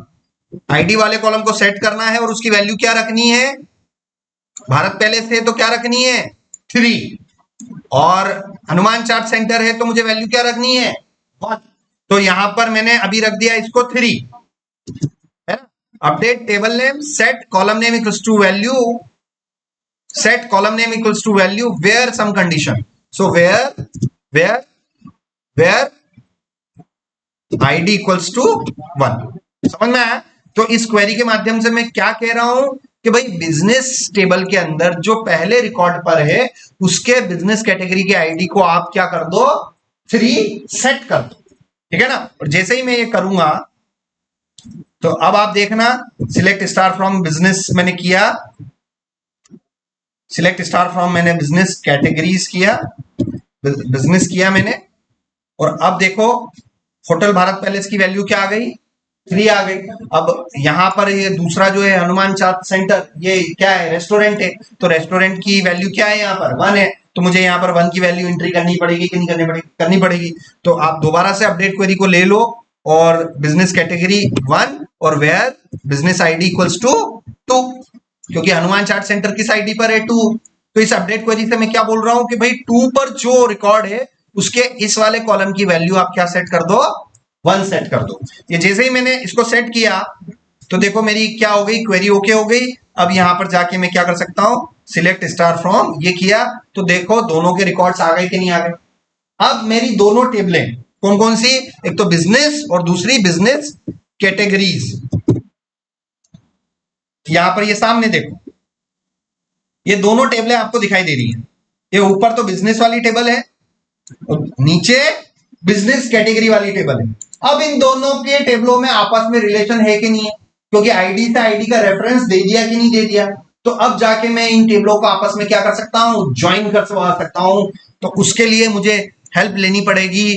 Speaker 1: आईडी वाले कॉलम को सेट करना है, और उसकी वैल्यू क्या रखनी है? भारत पहले से तो क्या रखनी है? 3। और हनुमान चाट सेंटर है तो मुझे वैल्यू क्या रखनी है? 1। तो यहां पर मैंने अभी रख दिया इसको 3, है ना? Update table name, set column name equals to value, set column name equals to value where some condition. So where where where ID equals to 1। समझ में आया? तो इस क्वेरी के माध्यम से मैं क्या कह रहा हूं कि भाई बिजनेस टेबल के अंदर जो पहले रिकॉर्ड पर है उसके बिजनेस कैटेगरी के आईडी को आप क्या कर दो? 3 सेट कर दो, ठीक है ना? और जैसे ही मैं ये करूंगा तो अब आप देखना, सिलेक्ट स्टार फ्रॉम बिजनेस मैंने किया, सिलेक्ट स्टार फ्रॉम मैंने बिजनेस कैटेगरीज किया, बिजनेस किया मैंने। और अब देखो होटल भारत पैलेस की वैल्यू क्या आ गई? 3 आ गई। अब यहां पर ये दूसरा जो है हनुमान चाट सेंटर, ये क्या है? रेस्टोरेंट है। तो रेस्टोरेंट की वैल्यू क्या है? यहाँ पर 1 है। तो मुझे यहाँ पर 1 की वैल्यू एंट्री करनी पड़ेगी कि नहीं करनी पड़ेगी? करनी पड़ेगी। तो आप दोबारा से अपडेट क्वेरी को ले लो और बिजनेस कैटेगरी 1 और where business ID equals to 2, क्योंकि हनुमान चाट सेंटर किस आईडी पर है? 2। तो इस अपडेट क्वेरी से मैं क्या बोल रहा हूं कि भाई 2 पर जो रिकॉर्ड है उसके इस वाले कॉलम की वैल्यू आप क्या सेट कर दो? 1 सेट कर दो। ये जैसे ही मैंने इसको सेट किया तो देखो मेरी क्या हो गई? क्वेरी ओके हो गई। अब यहां पर जाके मैं क्या कर सकता हूं? सिलेक्ट स्टार फ्रॉम, ये किया तो देखो दोनों के रिकॉर्ड्स आ गए कि नहीं आ गए? अब मेरी दोनों टेबलें कौन कौन सी? एक तो बिजनेस और दूसरी बिजनेस कैटेगरीज। यहां पर ये सामने देखो, ये दोनों टेबलें आपको दिखाई दे रही हैं। ये ऊपर तो बिजनेस वाली टेबल है और नीचे बिजनेस कैटेगरी वाली टेबल है। अब इन दोनों के टेबलों में आपस में रिलेशन है कि नहीं है, क्योंकि आईडी से आईडी का रेफरेंस दे दिया कि नहीं दे दिया। तो अब जाके मैं इन टेबलों को आपस में क्या कर सकता हूं, ज्वाइन कर सकता हूं। तो उसके लिए मुझे हेल्प लेनी पड़ेगी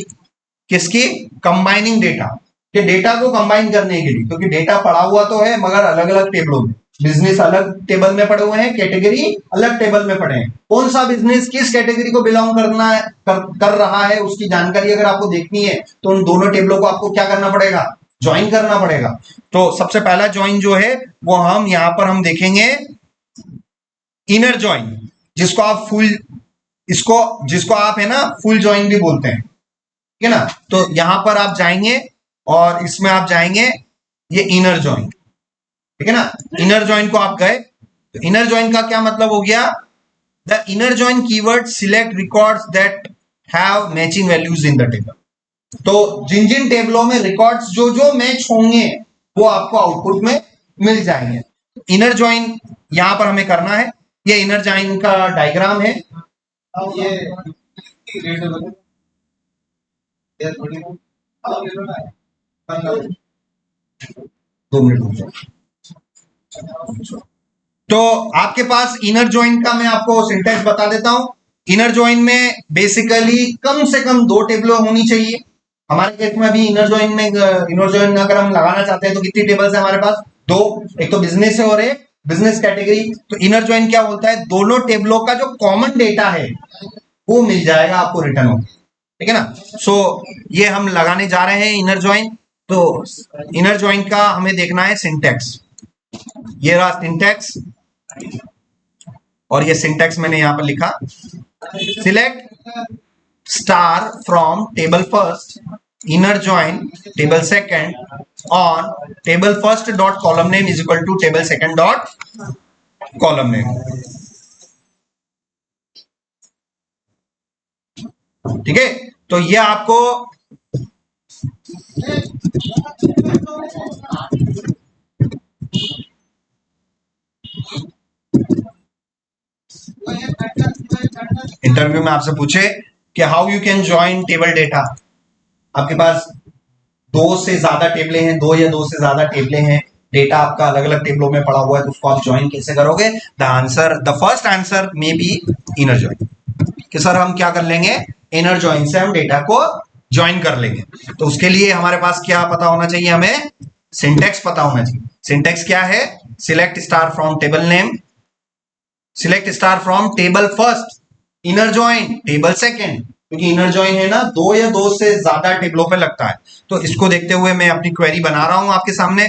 Speaker 1: किसकी, कंबाइनिंग डेटा के, डेटा को कंबाइन करने के लिए, क्योंकि डेटा पड़ा हुआ तो है मगर अलग अलग टेबलों में। बिजनेस अलग टेबल में पड़े हुए हैं, कैटेगरी अलग टेबल में पड़े हैं। कौन सा बिजनेस किस कैटेगरी को बिलोंग करना है, कर रहा है, उसकी जानकारी अगर आपको देखनी है तो उन दोनों टेबलों को आपको क्या करना पड़ेगा, ज्वाइन करना पड़ेगा। तो सबसे पहला ज्वाइन जो है वो हम यहां पर हम देखेंगे इनर ज्वाइन, जिसको आप फुल, जिसको आप है ना फुल ज्वाइन भी बोलते हैं, ठीक है ना। तो यहां पर आप जाएंगे और इसमें आप जाएंगे ये इनर ज्वाइन, ठीक है ना। इनर ज्वाइन को आप गए, तो इनर ज्वाइन का क्या मतलब हो गया, the inner join keyword select records that have matching values in the table. तो जिन जिन टेबलों में रिकॉर्ड्स जो जो मैच होंगे वो आपको आउटपुट में मिल जाएंगे। इनर ज्वाइन यहां पर हमें करना है। ये इनर ज्वाइन का डायग्राम है। ये 2 मिनट। तो आपके पास इनर ज्वाइन का मैं आपको सिंटैक्स बता देता हूं। इनर ज्वाइन में बेसिकली कम से कम 2 टेबलें होनी चाहिए। हमारे केस में अभी इनर ज्वाइन अगर हम लगाना चाहते हैं तो कितनी टेबल्स है हमारे पास, 2। एक तो बिजनेस है और एक बिजनेस कैटेगरी। तो इनर ज्वाइन क्या बोलता है, दोनों टेबलों का जो कॉमन डेटा है वो मिल जाएगा आपको रिटर्न होकर, ठीक है ना। सो ये हम लगाने जा रहे हैं इनर ज्वाइन। तो इनर ज्वाइन का हमें देखना है सिंटैक्स। ये रहा सिंटैक्स, और ये सिंटैक्स मैंने यहां पर लिखा, select star from table first inner join table second on table first dot column name is equal to table second dot column name, ठीक है। तो ये आपको इंटरव्यू में आपसे पूछे कि how you can join table data. आपके पास 2 से ज्यादा टेबलें हैं, 2 या 2 से ज्यादा टेबलें हैं, डेटा आपका अलग अलग टेबलों में पड़ा हुआ है, तो उसको आप ज्वाइन कैसे करोगे। The first answer may be inner join, कि सर हम क्या कर लेंगे, इनर ज्वाइन से हम डेटा को ज्वाइन कर लेंगे। तो उसके लिए हमारे पास क्या पता होना चाहिए, हमें सिंटैक्स पता होना चाहिए। सिंटैक्स क्या है, select star from table name, select star from table first inner join table second, क्योंकि इनर ज्वाइन है ना 2 या 2 से ज्यादा टेबलों पे लगता है। तो इसको देखते हुए मैं अपनी क्वेरी बना रहा हूं आपके सामने।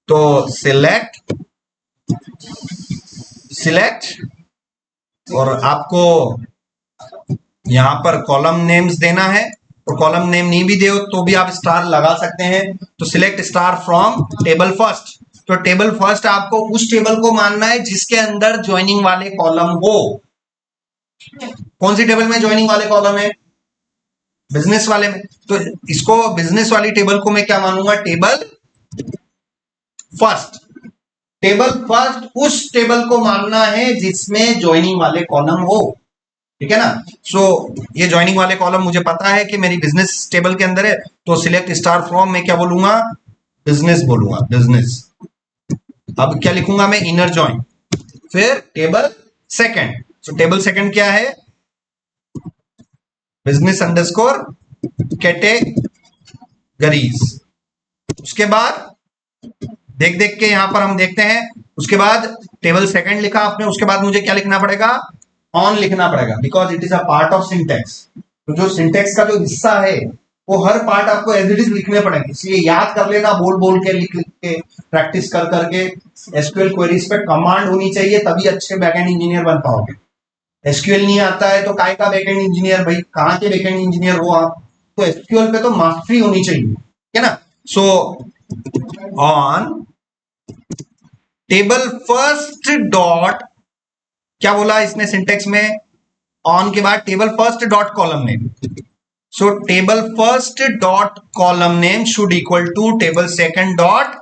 Speaker 1: तो सिलेक्ट और आपको यहां पर कॉलम नेम्स देना है, और कॉलम नेम नहीं भी दे तो भी आप स्टार लगा सकते हैं। तो select star from table first, तो टेबल फर्स्ट आपको उस टेबल को मानना है जिसके अंदर ज्वाइनिंग वाले कॉलम हो। कौन सी टेबल में ज्वाइनिंग वाले कॉलम है, बिजनेस वाले में। तो इसको बिजनेस वाली टेबल को मैं क्या मानूंगा, टेबल फर्स्ट। टेबल फर्स्ट उस टेबल को मानना है जिसमें ज्वाइनिंग वाले कॉलम हो, ठीक है ना। सो ये ज्वाइनिंग वाले कॉलम मुझे पता है कि मेरी बिजनेस टेबल के अंदर है। तो सिलेक्ट स्टार फ्रॉम में क्या बोलूंगा, बिजनेस बोलूंगा, बिजनेस। अब क्या लिखूंगा मैं, इनर ज्वाइन, फिर टेबल सेकंड। तो टेबल सेकंड क्या है, बिजनेस अंडरस्कोर कैटेगरीज। उसके बाद देख देख के यहां पर हम देखते हैं, उसके बाद टेबल सेकंड लिखा आपने, उसके बाद मुझे क्या लिखना पड़ेगा, ऑन लिखना पड़ेगा, because it is a part of syntax. तो जो सिंटेक्स का जो हिस्सा है वो हर पार्ट आपको एज इट इज लिखने पड़ेंगे, इसलिए याद कर लेना, बोल बोल के लिख लिख के प्रैक्टिस कर करके। एसक्यूएल क्वेरीज पे कमांड होनी चाहिए, तभी अच्छे बैकएंड इंजीनियर बन पाओगे। एसक्यूएल नहीं आता है तो काय का बैकएंड इंजीनियर, भाई कहां के बैकएंड इंजीनियर हो आप। तो एसक्यूएल पे तो मास्टरी होनी चाहिए, ठीक है ना। So on table first dot, क्या बोला इसने सिंटेक्स में, ऑन के बाद table first dot column name. So table first dot column name should equal to table second dot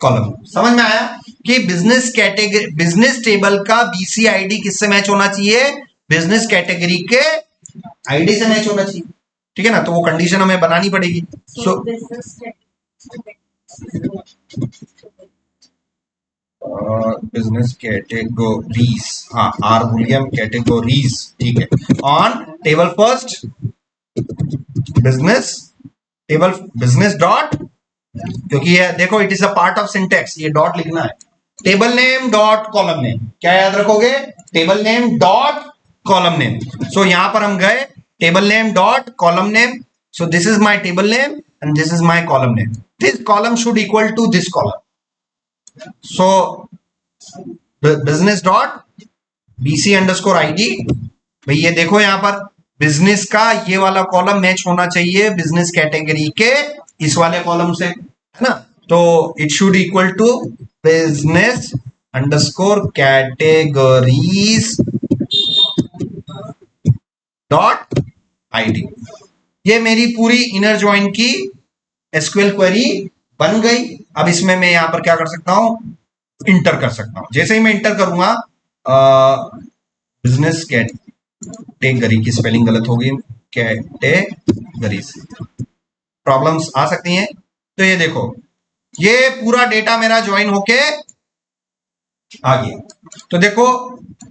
Speaker 1: column. समझ में आया कि बिजनेस कैटेगरी, बिजनेस टेबल का बीसी आईडी किससे मैच होना चाहिए? बिजनेस कैटेगरी के आईडी से मैच होना चाहिए। ठीक है ना, तो वो कंडीशन हमें बनानी पड़ेगी। सो बिजनेस कैटेगरीज, हाँ आर भूलियम, कैटेगरीज, ठीक है। On table first business, table business dot, क्योंकि ये देखो it is a part of syntax, ये डॉट लिखना है। Table name dot column name, क्या याद रखोगे? Table name dot column name. So यहां पर हम गए table name dot column name. So this is my table name and this is my column name. This column should equal to this column. So business dot BC underscore ID, भाई ये देखो यहां पर business का ये वाला column match होना चाहिए बिजनेस कैटेगरी के इस वाले कॉलम से, है ना। तो it should equal to business underscore categories dot ID. ये मेरी पूरी इनर जॉइन की एसक्यूएल क्वेरी बन गई। अब इसमें मैं यहां पर क्या कर सकता हूं? इंटर कर सकता हूं। जैसे ही मैं इंटर करूंगा, बिजनेस कैटेगरी की स्पेलिंग गलत होगी, कैटेगरी से प्रॉब्लम्स आ सकती हैं। तो ये देखो ये पूरा डेटा मेरा ज्वाइन होके आ गया। तो देखो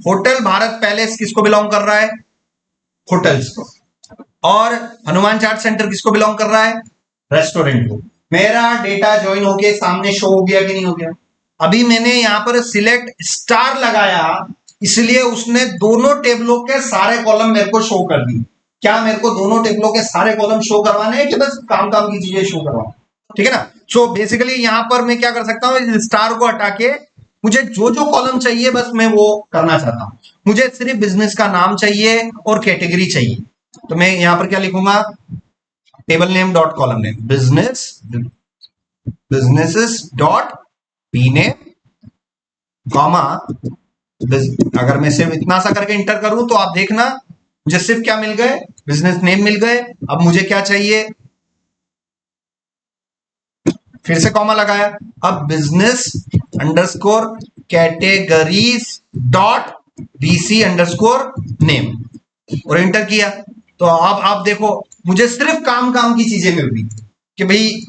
Speaker 1: होटल भारत पैलेस किसको बिलोंग कर रहा है? होटल्स को। और हनुमान चाट सेंटर किसको बिलोंग कर रहा है? रेस्टोरेंट को। मेरा डेटा ज्वाइन होके सामने शो हो गया कि नहीं हो गया? अभी मैंने यहां पर सिलेक्ट स्टार लगाया, इसलिए उसने दोनों टेबलों के सारे कॉलम मेरे को शो कर दी। क्या मेरे को दोनों टेबलों के सारे कॉलम शो करवाने हैं कि बस काम काम की चीजें शो करवाऊं? ठीक है ना। सो बेसिकली यहां पर मैं क्या कर सकता हूं? स्टार को हटा के मुझे जो जो कॉलम चाहिए बस मैं वो करना चाहता हूं। मुझे सिर्फ बिजनेस का नाम चाहिए और कैटेगरी चाहिए। तो मैं यहां पर क्या लिखूंगा? Table name dot column name, business, businesses dot B name, comma, अगर मैं सिर्फ इतना सा करके इंटर करूं तो आप देखना मुझे सिर्फ क्या मिल गए? बिजनेस नेम मिल गए। अब मुझे क्या चाहिए? फिर से कॉमा लगाया। अब business underscore categories dot BC underscore name और इंटर किया। तो अब आप देखो मुझे सिर्फ काम काम की चीजें मिल रही कि भाई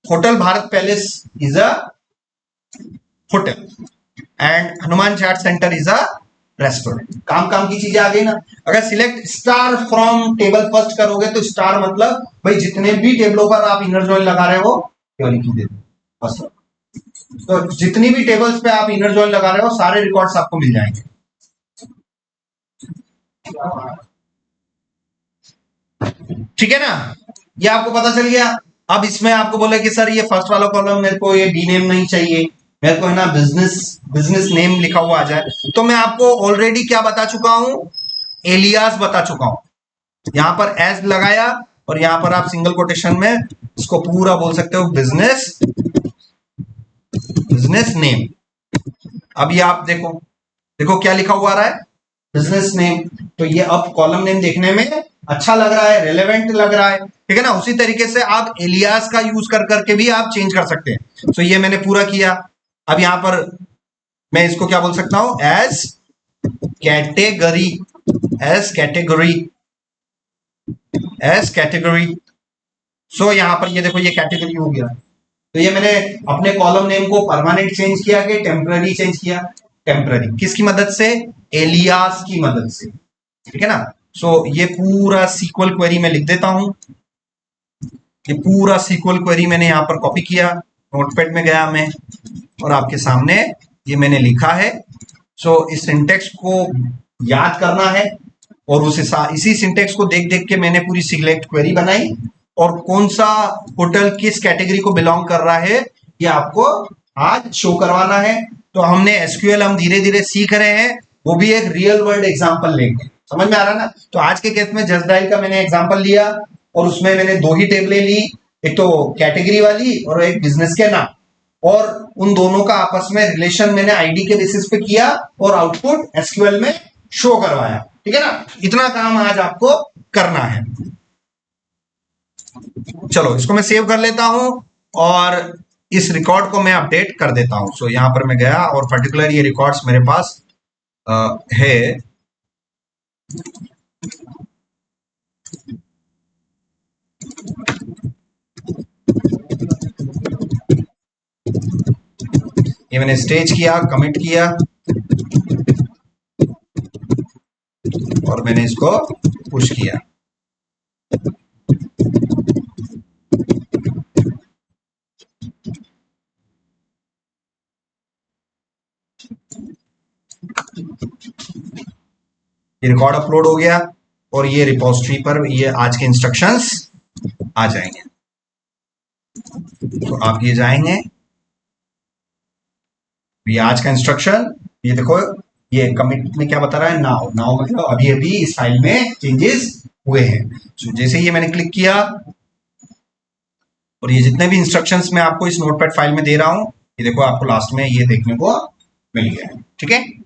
Speaker 1: hotel Bharat palace is a hotel and Hanuman chaat centre is a restaurant. काम काम की चीजें आ गई ना। अगर select star from table first करोगे तो स्टार मतलब भाई जितने भी टेबलों पर आप इनर जॉइन लगा रहे हो केवल की दे दो। तो जितनी भी टेबल्स पे आप इनर जॉइन लगा रहे हो सारे रिकॉर्ड्स आपको मिल जाएंगे। ठीक है ना, ये आपको पता चल गया। अब इसमें आपको बोले कि सर ये फर्स्ट वाला कॉलम मेरे को ये बी नेम नहीं चाहिए, मेरे को है ना बिजनेस नेम लिखा हुआ आ जाए। तो मैं आपको ऑलरेडी क्या बता चुका हूं? एलियास बता चुका हूं। यहां पर एज लगाया और यहां पर आप सिंगल कोटेशन में इसको पूरा बोल सकते हो बिजनेस नेम। अब ये आप देखो, देखो क्या लिखा हुआ आ रहा है? Business name. तो ये अब कॉलम नेम देखने में अच्छा लग रहा है, रेलेवेंट लग रहा है। ठीक है ना। उसी तरीके से आप एलियास का यूज कर करके भी आप चेंज कर सकते हैं। तो ये मैंने पूरा किया। अब यहां पर मैं इसको क्या बोल सकता हूं? As category, as category, as category. So यहां पर ये देखो ये कैटेगरी हो गया। तो ये मैंने अपने कॉलम नेम को परमानेंट चेंज किया कि टेम्पररी चेंज किया? टेम्पररी। किसकी मदद से? एलियास की मदद से। ठीक है ना। सो ये पूरा सीक्वल क्वेरी में लिख देता हूं। ये पूरा सीक्वल क्वेरी मैंने यहां पर कॉपी किया, नोटपैड में गया मैं और आपके सामने ये मैंने लिखा है। सो इस सिंटेक्स को याद करना है और इसी सिंटेक्स को देख देख के मैंने पूरी सिलेक्ट क्वेरी बनाई और कौन सा होटल किस कैटेगरी को बिलोंग कर रहा है ये आपको आज शो करवाना है। तो हमने एसक्यूएल हम धीरे धीरे सीख रहे हैं, वो भी एक रियल वर्ल्ड एग्जांपल लेंगे। समझ में आ रहा ना। तो आज के केस में जस्ट डायल का मैंने एग्जांपल लिया और उसमें मैंने दो ही टेबलें ली, एक तो कैटेगरी वाली और एक बिजनेस के नाम, और उन दोनों का आपस में रिलेशन मैंने आईडी के बेसिस पे किया और आउटपुट एसक्यूएल में शो करवाया। ठीक है ना। इतना काम आज आपको करना है। चलो इसको मैं सेव कर लेता हूं और इस रिकॉर्ड को मैं अपडेट कर देता हूं। सो यहां पर मैं गया और पर्टिकुलर ये रिकॉर्ड्स मेरे पास है। ये मैंने स्टेज किया, कमिट किया और मैंने इसको पुश किया। ये रिकॉर्ड अपलोड हो गया और ये रिपोजिटरी पर ये आज के इंस्ट्रक्शंस आ जाएंगे। तो आप ये जाएंगे, ये आज का इंस्ट्रक्शन, ये देखो ये कमिट में क्या बता रहा है, नाउ। नाउ मतलब अभी अभी इस फाइल में चेंजेस हुए हैं। तो जैसे ही ये मैंने क्लिक किया और ये जितने भी इंस्ट्रक्शंस मैं आपको इस नोटपैड फाइल में दे रहा हूं, ये देखो आपको लास्ट में ये देखने को मिल गया है। ठीक है।